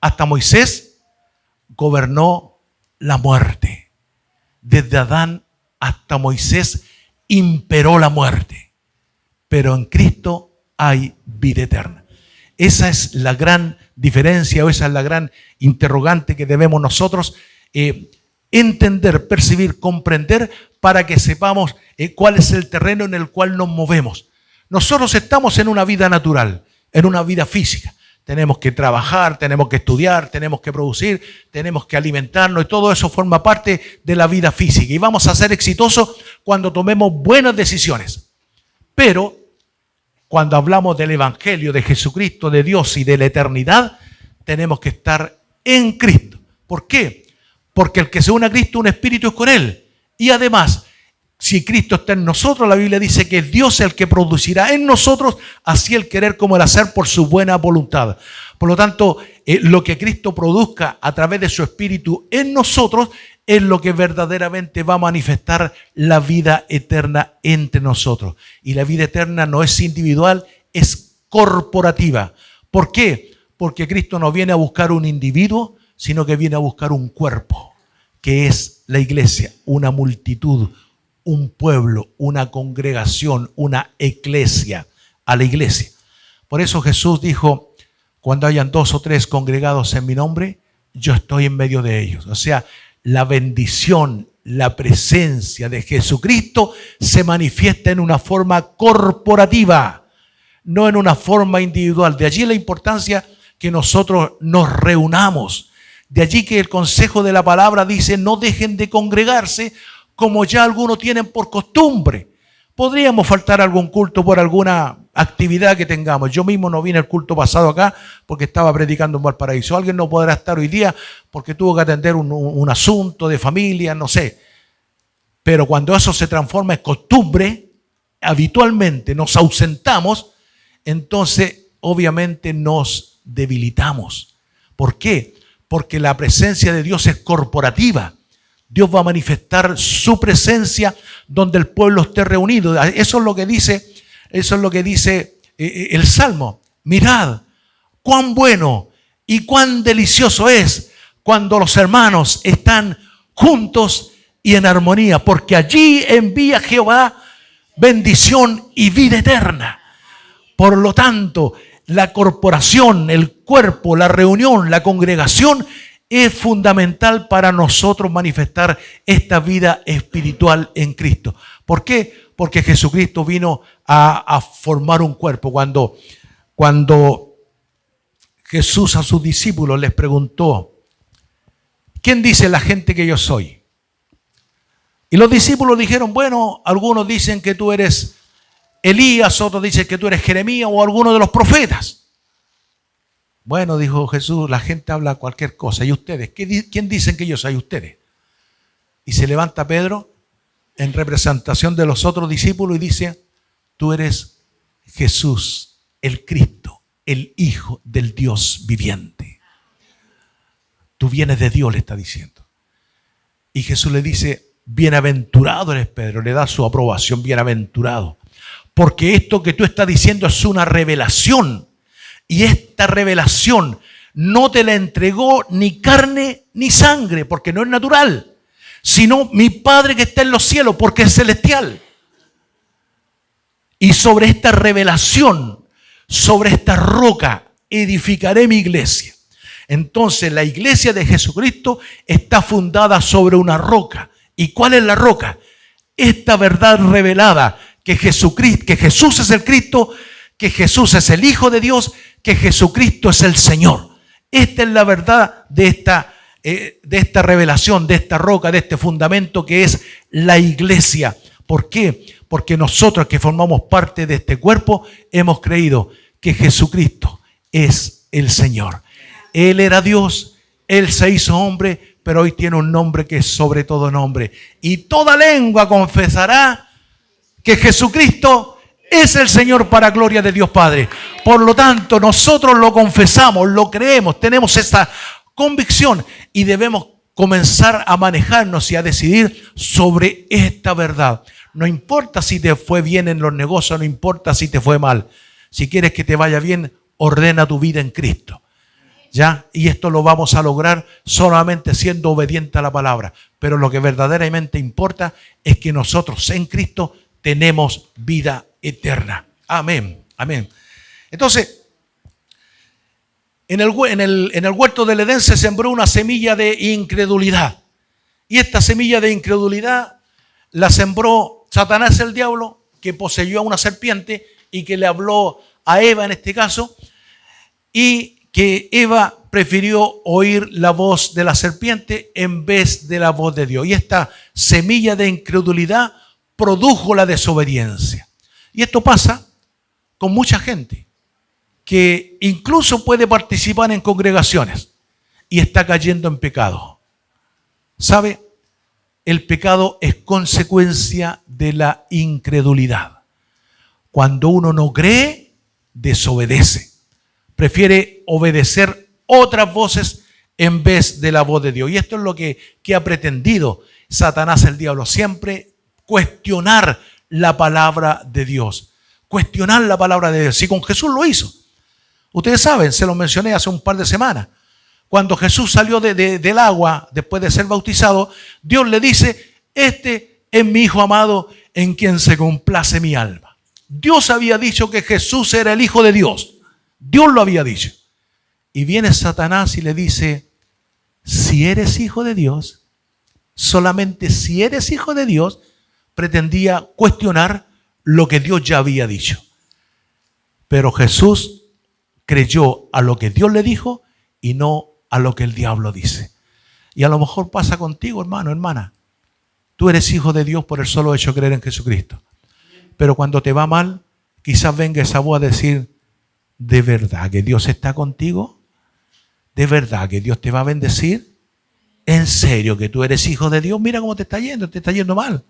hasta Moisés gobernó la muerte. Desde Adán hasta Moisés imperó la muerte. Pero en Cristo hay vida eterna. Esa es la gran diferencia, o esa es la gran interrogante que debemos nosotros entender, percibir, comprender, para que sepamos cuál es el terreno en el cual nos movemos. Nosotros estamos en una vida natural, en una vida física. Tenemos que trabajar, tenemos que estudiar, tenemos que producir, tenemos que alimentarnos, y todo eso forma parte de la vida física. Y vamos a ser exitosos cuando tomemos buenas decisiones. Pero cuando hablamos del Evangelio, de Jesucristo, de Dios y de la eternidad, tenemos que estar en Cristo. ¿Por qué? Porque el que se une a Cristo, un espíritu es con Él. Y además, si Cristo está en nosotros, la Biblia dice que es Dios el que producirá en nosotros así el querer como el hacer por su buena voluntad. Por lo tanto, lo que Cristo produzca a través de su espíritu en nosotros es lo que verdaderamente va a manifestar la vida eterna entre nosotros. Y la vida eterna no es individual, es corporativa. ¿Por qué? Porque Cristo no viene a buscar un individuo, sino que viene a buscar un cuerpo, que es la iglesia, una multitud, un pueblo, una congregación, una eclesia, a la iglesia. Por eso Jesús dijo, cuando hayan 2 o 3 congregados en mi nombre, yo estoy en medio de ellos. O sea, la bendición, la presencia de Jesucristo se manifiesta en una forma corporativa, no en una forma individual. De allí la importancia que nosotros nos reunamos. De allí que el consejo de la palabra dice, no dejen de congregarse como ya algunos tienen por costumbre. Podríamos faltar a algún culto por alguna actividad que tengamos. Yo mismo no vine al culto pasado acá porque estaba predicando en Valparaíso. Alguien no podrá estar hoy día porque tuvo que atender un asunto de familia, no sé. Pero cuando eso se transforma en costumbre, habitualmente nos ausentamos, entonces obviamente nos debilitamos. ¿Por qué? Porque la presencia de Dios es corporativa. Dios va a manifestar su presencia donde el pueblo esté reunido. Eso es lo que dice el Salmo. Mirad cuán bueno y cuán delicioso es cuando los hermanos están juntos y en armonía, porque allí envía Jehová bendición y vida eterna. Por lo tanto, la corporación, el cuerpo, la reunión, la congregación es fundamental para nosotros manifestar esta vida espiritual en Cristo. ¿Por qué? Porque Jesucristo vino a formar un cuerpo. Cuando Jesús a sus discípulos les preguntó, ¿quién dice la gente que yo soy? Y los discípulos dijeron, bueno, algunos dicen que tú eres Elías, otros dicen que tú eres Jeremías o alguno de los profetas. Bueno, dijo Jesús, la gente habla cualquier cosa. ¿Y ustedes? ¿Quién dicen que yo soy? Ustedes. Y se levanta Pedro en representación de los otros discípulos y dice, tú eres Jesús, el Cristo, el Hijo del Dios viviente. Tú vienes de Dios, le está diciendo. Y Jesús le dice, bienaventurado eres Pedro, le da su aprobación, bienaventurado. Porque esto que tú estás diciendo es una revelación. Y esta revelación no te la entregó ni carne ni sangre, porque no es natural, sino mi Padre que está en los cielos, porque es celestial. Y sobre esta revelación, sobre esta roca, edificaré mi iglesia. Entonces la iglesia de Jesucristo está fundada sobre una roca. ¿Y cuál es la roca? Esta verdad revelada, que Jesús es el Cristo, que Jesús es el Hijo de Dios, que Jesucristo es el Señor. Esta es la verdad de esta revelación, de esta roca, de este fundamento que es la iglesia. ¿Por qué? Porque nosotros que formamos parte de este cuerpo hemos creído que Jesucristo es el Señor. Él era Dios, Él se hizo hombre, pero hoy tiene un nombre que es sobre todo nombre. Y toda lengua confesará que Jesucristo es el Señor para gloria de Dios Padre. Por lo tanto, nosotros lo confesamos, lo creemos, tenemos esa convicción y debemos comenzar a manejarnos y a decidir sobre esta verdad. No importa si te fue bien en los negocios, no importa si te fue mal. Si quieres que te vaya bien, ordena tu vida en Cristo. ¿Ya? Y esto lo vamos a lograr solamente siendo obediente a la palabra. Pero lo que verdaderamente importa es que nosotros en Cristo tenemos vida eterna. Amén, amén. Entonces, en el huerto del Edén se sembró una semilla de incredulidad. Y esta semilla de incredulidad la sembró Satanás, el diablo, que poseyó a una serpiente y que le habló a Eva en este caso, y que Eva prefirió oír la voz de la serpiente en vez de la voz de Dios. Y esta semilla de incredulidad produjo la desobediencia. Y esto pasa con mucha gente que incluso puede participar en congregaciones y está cayendo en pecado. ¿Sabe? El pecado es consecuencia de la incredulidad. Cuando uno no cree, desobedece. Prefiere obedecer otras voces en vez de la voz de Dios. Y esto es lo que ha pretendido Satanás, el diablo, siempre cuestionar la palabra de Dios. Cuestionar la palabra de Dios. Si con Jesús lo hizo. Ustedes saben, se lo mencioné hace un par de semanas. Cuando Jesús salió del agua, después de ser bautizado, Dios le dice, este es mi Hijo amado en quien se complace mi alma. Dios había dicho que Jesús era el Hijo de Dios. Dios lo había dicho. Y viene Satanás y le dice, si eres hijo de Dios, solamente si eres hijo de Dios, pretendía cuestionar lo que Dios ya había dicho. Pero Jesús creyó a lo que Dios le dijo y no a lo que el diablo dice. Y a lo mejor pasa contigo, hermano, hermana. Tú eres hijo de Dios por el solo hecho de creer en Jesucristo. Pero cuando te va mal, quizás venga esa voz a decir, ¿de verdad que Dios está contigo? ¿De verdad que Dios te va a bendecir? ¿En serio que tú eres hijo de Dios? Mira cómo te está yendo mal.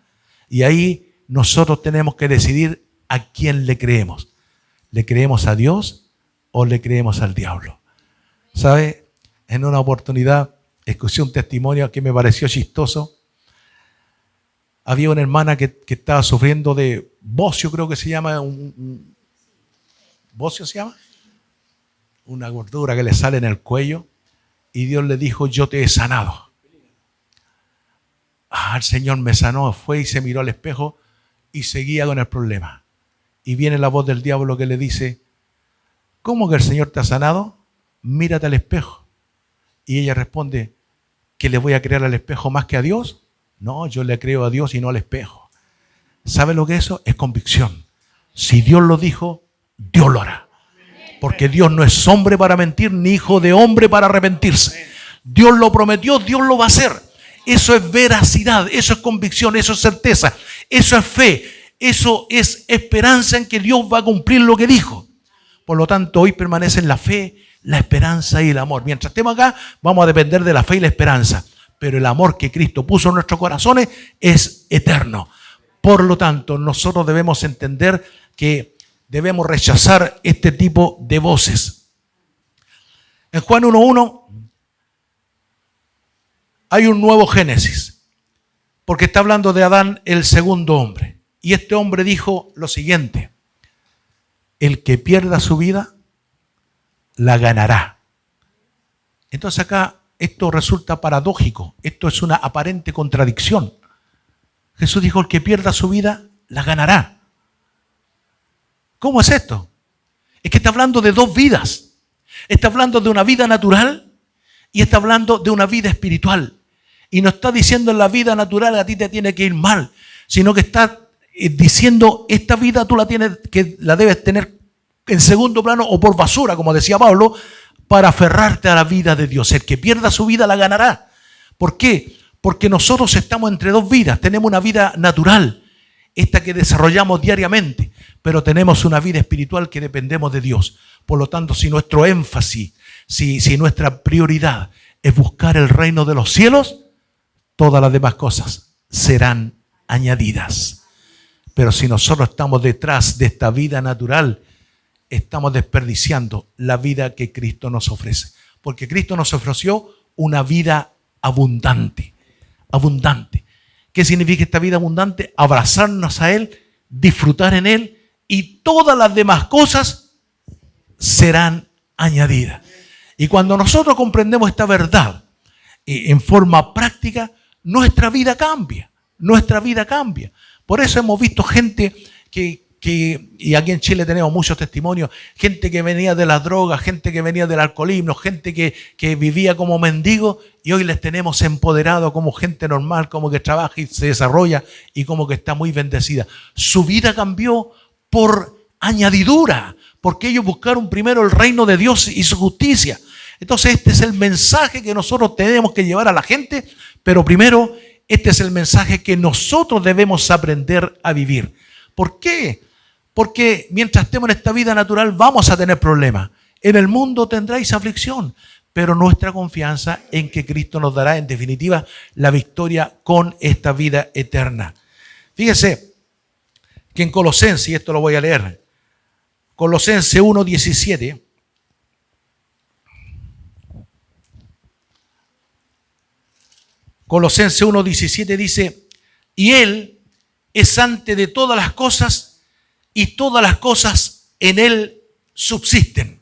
Y ahí nosotros tenemos que decidir a quién le creemos. ¿Le creemos a Dios o le creemos al diablo? ¿Sabe? En una oportunidad escuché un testimonio que me pareció chistoso había una hermana que estaba sufriendo de bocio, creo que se llama, ¿bocio se llama? Una gordura que le sale en el cuello, y Dios le dijo, yo te he sanado. El Señor me sanó, fue y se miró al espejo y seguía con el problema. Y viene la voz del diablo que le dice, ¿cómo que el Señor te ha sanado? Mírate al espejo. Y ella responde, ¿que le voy a creer al espejo más que a Dios? No, yo le creo a Dios y no al espejo. ¿Sabe lo que es eso? Es convicción. Si Dios lo dijo, Dios lo hará. Porque Dios no es hombre para mentir, ni hijo de hombre para arrepentirse. Dios lo prometió, Dios lo va a hacer. Eso es veracidad, eso es convicción, eso es certeza, eso es fe, eso es esperanza en que Dios va a cumplir lo que dijo. Por lo tanto, hoy permanecen la fe, la esperanza y el amor. Mientras estemos acá, vamos a depender de la fe y la esperanza. Pero el amor que Cristo puso en nuestros corazones es eterno. Por lo tanto, nosotros debemos entender que debemos rechazar este tipo de voces. En Juan 1:1 hay un nuevo Génesis, porque está hablando de Adán, el segundo hombre. Y este hombre dijo lo siguiente, el que pierda su vida, la ganará. Entonces acá esto resulta paradójico, esto es una aparente contradicción. Jesús dijo, el que pierda su vida, la ganará. ¿Cómo es esto? Es que está hablando de dos vidas. Está hablando de una vida natural y está hablando de una vida espiritual. Y no está diciendo en la vida natural a ti te tiene que ir mal, sino que está diciendo esta vida tú la debes tener en segundo plano o por basura, como decía Pablo, para aferrarte a la vida de Dios. El que pierda su vida la ganará. ¿Por qué? Porque nosotros estamos entre dos vidas. Tenemos una vida natural, esta que desarrollamos diariamente, pero tenemos una vida espiritual que dependemos de Dios. Por lo tanto, si nuestro énfasis, si nuestra prioridad es buscar el reino de los cielos, todas las demás cosas serán añadidas. Pero si nosotros estamos detrás de esta vida natural, estamos desperdiciando la vida que Cristo nos ofrece. Porque Cristo nos ofreció una vida abundante. Abundante. ¿Qué significa esta vida abundante? Abrazarnos a Él, disfrutar en Él y todas las demás cosas serán añadidas. Y cuando nosotros comprendemos esta verdad en forma práctica, nuestra vida cambia. Nuestra vida cambia. Por eso hemos visto gente y aquí en Chile tenemos muchos testimonios, gente que venía de las drogas, gente que venía del alcoholismo, gente que vivía como mendigo y hoy les tenemos empoderado como gente normal, como que trabaja y se desarrolla y como que está muy bendecida. Su vida cambió por añadidura, porque ellos buscaron primero el reino de Dios y su justicia. Entonces este es el mensaje que nosotros tenemos que llevar a la gente, pero primero este es el mensaje que nosotros debemos aprender a vivir. ¿Por qué? Porque mientras estemos en esta vida natural vamos a tener problemas. En el mundo tendréis aflicción, pero nuestra confianza en que Cristo nos dará en definitiva la victoria con esta vida eterna. Fíjese que en Colosenses, y esto lo voy a leer, Colosenses 1:17, Colosenses 1:17 dice, y Él es antes de todas las cosas y todas las cosas en Él subsisten.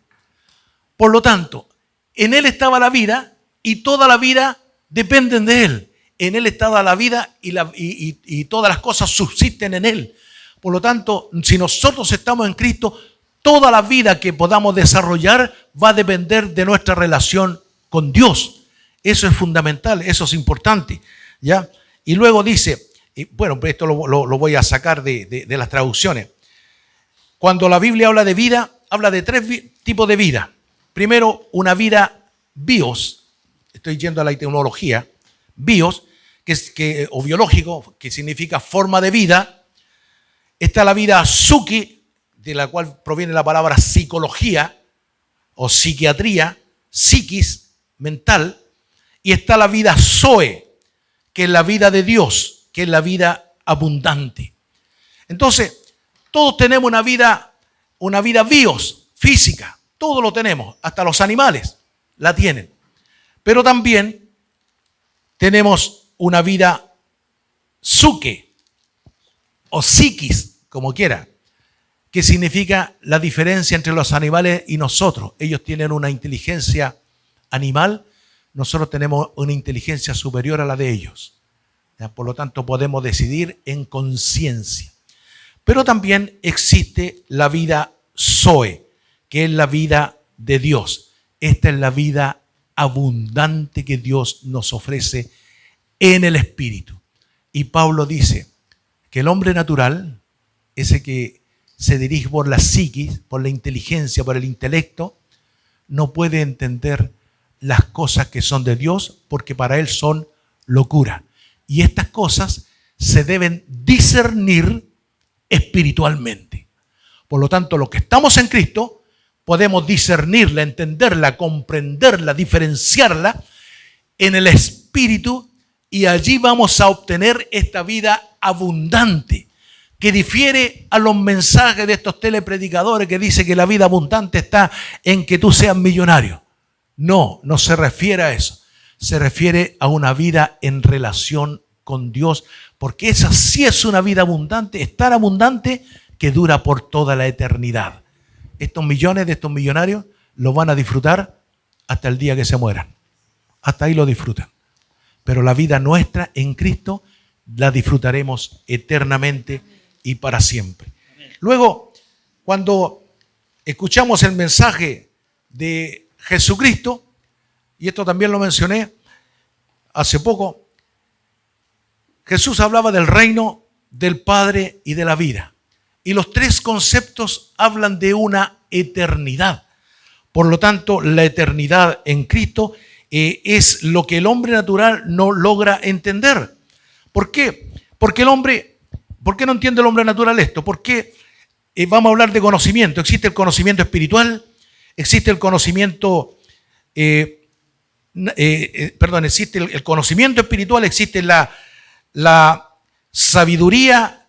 Por lo tanto, en Él estaba la vida y toda la vida dependen de Él. En Él estaba la vida y todas las cosas subsisten en Él. Por lo tanto, si nosotros estamos en Cristo, toda la vida que podamos desarrollar va a depender de nuestra relación con Dios. Eso es fundamental, eso es importante, ¿ya? Y luego dice, bueno, esto lo voy a sacar de las traducciones. Cuando la Biblia habla de vida, habla de tres tipos de vida. Primero, una vida bios, estoy yendo a la etimología, bios, o biológico, que significa forma de vida. Está la vida psuki, de la cual proviene la palabra psicología o psiquiatría, psiquis, mental. Y está la vida zoe, que es la vida de Dios, que es la vida abundante. Entonces, todos tenemos una vida bios, física, todos lo tenemos, hasta los animales la tienen. Pero también tenemos una vida psuke, o psiquis, como quiera, que significa la diferencia entre los animales y nosotros. Ellos tienen una inteligencia animal, nosotros tenemos una inteligencia superior a la de ellos. Por lo tanto, podemos decidir en conciencia. Pero también existe la vida Zoe, que es la vida de Dios. Esta es la vida abundante que Dios nos ofrece en el Espíritu. Y Pablo dice que el hombre natural, ese que se dirige por la psiquis, por la inteligencia, por el intelecto, no puede entender las cosas que son de Dios porque para él son locura. Y estas cosas se deben discernir espiritualmente. Por lo tanto, los que estamos en Cristo podemos discernirla, entenderla, comprenderla, diferenciarla en el Espíritu, y allí vamos a obtener esta vida abundante, que difiere a los mensajes de estos telepredicadores que dicen que la vida abundante está en que tú seas millonario. No, no se refiere a eso. Se refiere a una vida en relación con Dios, porque esa sí es una vida abundante, es tan abundante que dura por toda la eternidad. Estos millones de estos millonarios lo van a disfrutar hasta el día que se mueran. Hasta ahí lo disfrutan. Pero la vida nuestra en Cristo la disfrutaremos eternamente y para siempre. Luego, cuando escuchamos el mensaje de Jesucristo, y esto también lo mencioné hace poco, Jesús hablaba del reino, del Padre y de la vida. Y los tres conceptos hablan de una eternidad. Por lo tanto, la eternidad en Cristo es lo que el hombre natural no logra entender. ¿Por qué? Porque ¿por qué no entiende el hombre natural esto? Porque vamos a hablar de conocimiento. Existe el conocimiento espiritual, existe el conocimiento, existe el conocimiento espiritual, existe la sabiduría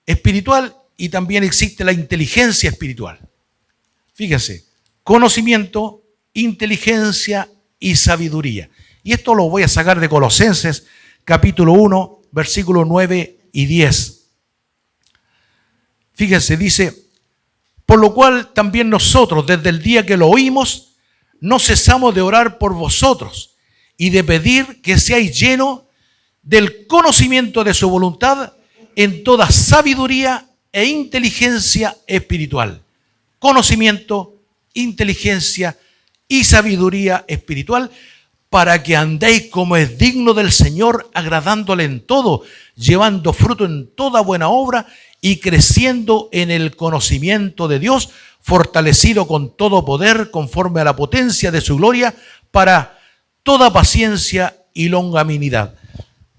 espiritual y también existe la inteligencia espiritual. Fíjense, conocimiento, inteligencia y sabiduría. Y esto lo voy a sacar de Colosenses, capítulo 1, versículos 9 y 10. Fíjense, dice: por lo cual también nosotros, desde el día que lo oímos, no cesamos de orar por vosotros y de pedir que seáis llenos del conocimiento de su voluntad en toda sabiduría e inteligencia espiritual. Conocimiento, inteligencia y sabiduría espiritual, para que andéis como es digno del Señor, agradándole en todo, llevando fruto en toda buena obra y creciendo en el conocimiento de Dios, fortalecido con todo poder conforme a la potencia de su gloria, para toda paciencia y longanimidad,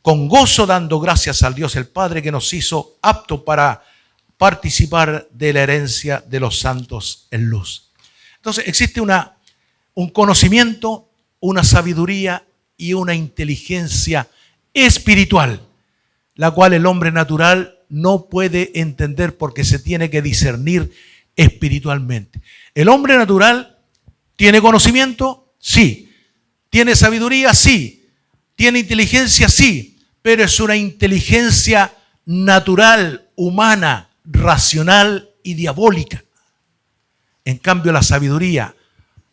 con gozo dando gracias al Dios el Padre, que nos hizo aptos para participar de la herencia de los santos en luz. Entonces existe un conocimiento, una sabiduría y una inteligencia espiritual, la cual el hombre natural no puede entender porque se tiene que discernir espiritualmente. El hombre natural tiene conocimiento, sí. Tiene sabiduría, sí. Tiene inteligencia, sí. Pero es una inteligencia natural, humana, racional y diabólica. En cambio, la sabiduría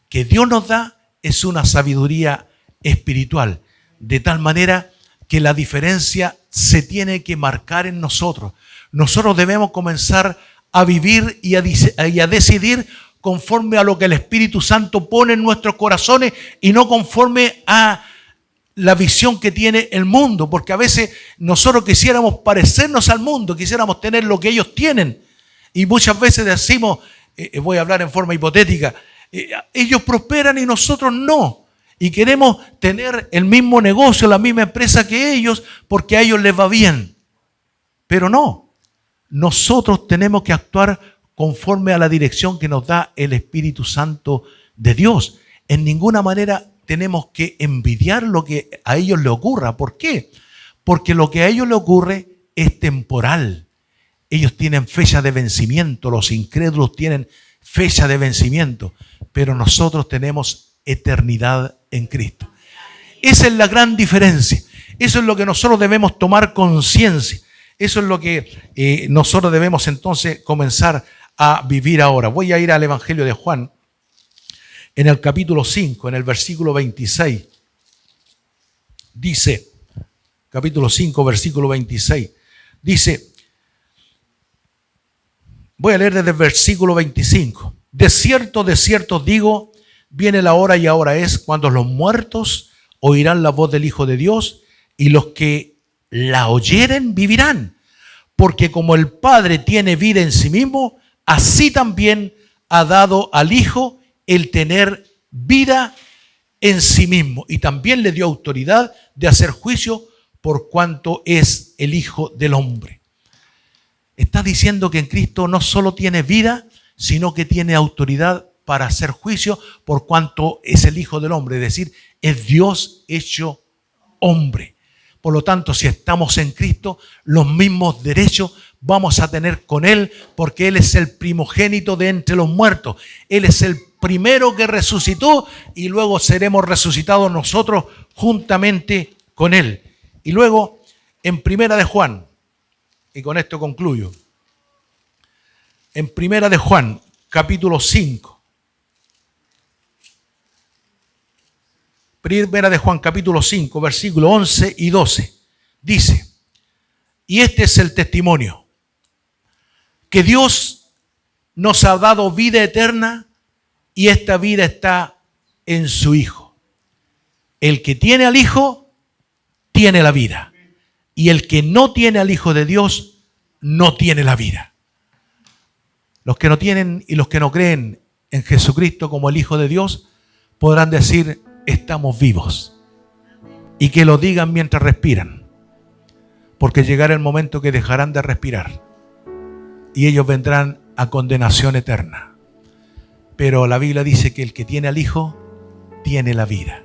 que Dios nos da es una sabiduría espiritual, de tal manera que la diferencia se tiene que marcar en nosotros. Nosotros debemos comenzar a vivir y a decidir conforme a lo que el Espíritu Santo pone en nuestros corazones y no conforme a la visión que tiene el mundo, porque a veces nosotros quisiéramos parecernos al mundo, quisiéramos tener lo que ellos tienen, y muchas veces decimos, voy a hablar en forma hipotética, ellos prosperan y nosotros no, y queremos tener el mismo negocio, la misma empresa que ellos, porque a ellos les va bien. Pero no, nosotros tenemos que actuar conforme a la dirección que nos da el Espíritu Santo de Dios. En ninguna manera tenemos que envidiar lo que a ellos les ocurra. ¿Por qué? Porque lo que a ellos les ocurre es temporal. Ellos tienen fecha de vencimiento, los incrédulos tienen fecha de vencimiento, pero nosotros tenemos eternidad en Cristo. Esa es la gran diferencia. Eso es lo que nosotros debemos tomar conciencia. Eso es lo que nosotros debemos entonces comenzar a vivir ahora. Voy a ir al Evangelio de Juan, en el capítulo 5, en el versículo 26. Dice, capítulo 5, versículo 26, dice, voy a leer desde el versículo 25. De cierto os digo, viene la hora y ahora es cuando los muertos oirán la voz del Hijo de Dios y los que la oyeren vivirán. Porque como el Padre tiene vida en sí mismo, así también ha dado al Hijo el tener vida en sí mismo. Y también le dio autoridad de hacer juicio por cuanto es el Hijo del Hombre. Está diciendo que en Cristo no solo tiene vida, sino que tiene autoridad para hacer juicio por cuanto es el Hijo del Hombre. Es decir, es Dios hecho hombre. Por lo tanto, si estamos en Cristo, los mismos derechos vamos a tener con Él, porque Él es el primogénito de entre los muertos. Él es el primero que resucitó y luego seremos resucitados nosotros juntamente con Él. Y luego, en Primera de Juan, y con esto concluyo, en Primera de Juan, capítulo 5. Primera de Juan, capítulo 5, versículos 11 y 12. Dice, y este es el testimonio, que Dios nos ha dado vida eterna y esta vida está en su Hijo. El que tiene al Hijo, tiene la vida. Y el que no tiene al Hijo de Dios, no tiene la vida. Los que no tienen y los que no creen en Jesucristo como el Hijo de Dios, podrán decir, estamos vivos. Y que lo digan mientras respiran. Porque llegará el momento que dejarán de respirar. Y ellos vendrán a condenación eterna. Pero la Biblia dice que el que tiene al Hijo, tiene la vida.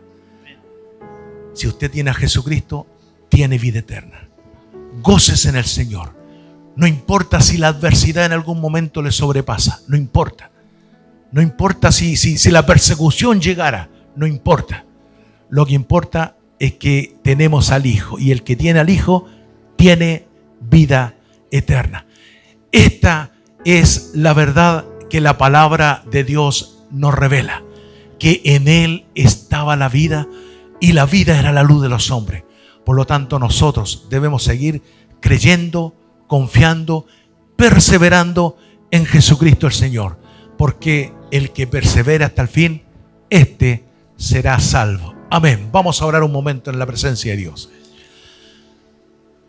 Si usted tiene a Jesucristo, tiene vida eterna. Gócese en el Señor. No importa si la adversidad en algún momento le sobrepasa. No importa. No importa si la persecución llegara. No importa. Lo que importa es que tenemos al Hijo. Y el que tiene al Hijo tiene vida eterna. Esta es la verdad que la palabra de Dios nos revela. Que en Él estaba la vida y la vida era la luz de los hombres. Por lo tanto, nosotros debemos seguir creyendo, confiando, perseverando en Jesucristo el Señor. Porque el que persevera hasta el fin, este será salvo. Amén. Vamos a orar un momento en la presencia de Dios.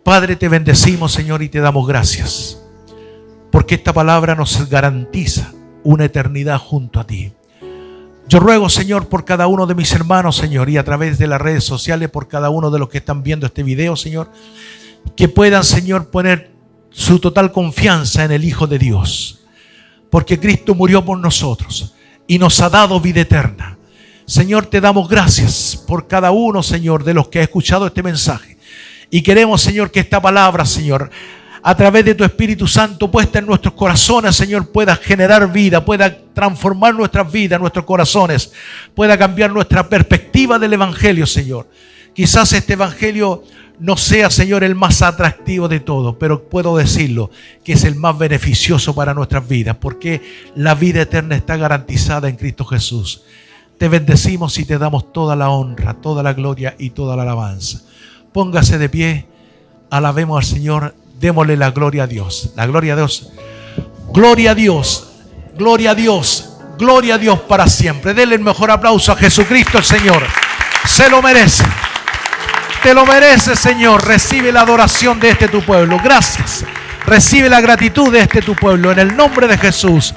Padre, te bendecimos, Señor, y te damos gracias. Porque esta palabra nos garantiza una eternidad junto a ti. Yo ruego, Señor, por cada uno de mis hermanos, Señor, y a través de las redes sociales, por cada uno de los que están viendo este video, Señor, que puedan, Señor, poner su total confianza en el Hijo de Dios. Porque Cristo murió por nosotros y nos ha dado vida eterna. Señor, te damos gracias por cada uno, Señor, de los que ha escuchado este mensaje. Y queremos, Señor, que esta palabra, Señor, a través de tu Espíritu Santo puesta en nuestros corazones, Señor, pueda generar vida, pueda transformar nuestras vidas, nuestros corazones, pueda cambiar nuestra perspectiva del Evangelio, Señor. Quizás este Evangelio no sea, Señor, el más atractivo de todos, pero puedo decirlo, que es el más beneficioso para nuestras vidas, porque la vida eterna está garantizada en Cristo Jesús. Te bendecimos y te damos toda la honra, toda la gloria y toda la alabanza. Póngase de pie, alabemos al Señor, démosle la gloria a Dios. La gloria a Dios. Gloria a Dios. Gloria a Dios. Gloria a Dios para siempre. Denle el mejor aplauso a Jesucristo el Señor. Se lo merece. Te lo mereces, Señor. Recibe la adoración de este tu pueblo. Gracias. Recibe la gratitud de este tu pueblo. En el nombre de Jesús.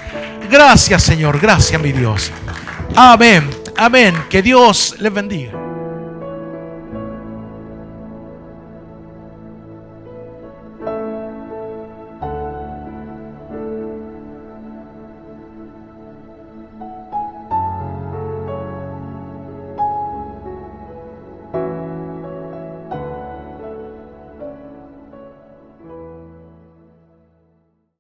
Gracias, Señor. Gracias, mi Dios. Amén. Amén. Que Dios les bendiga.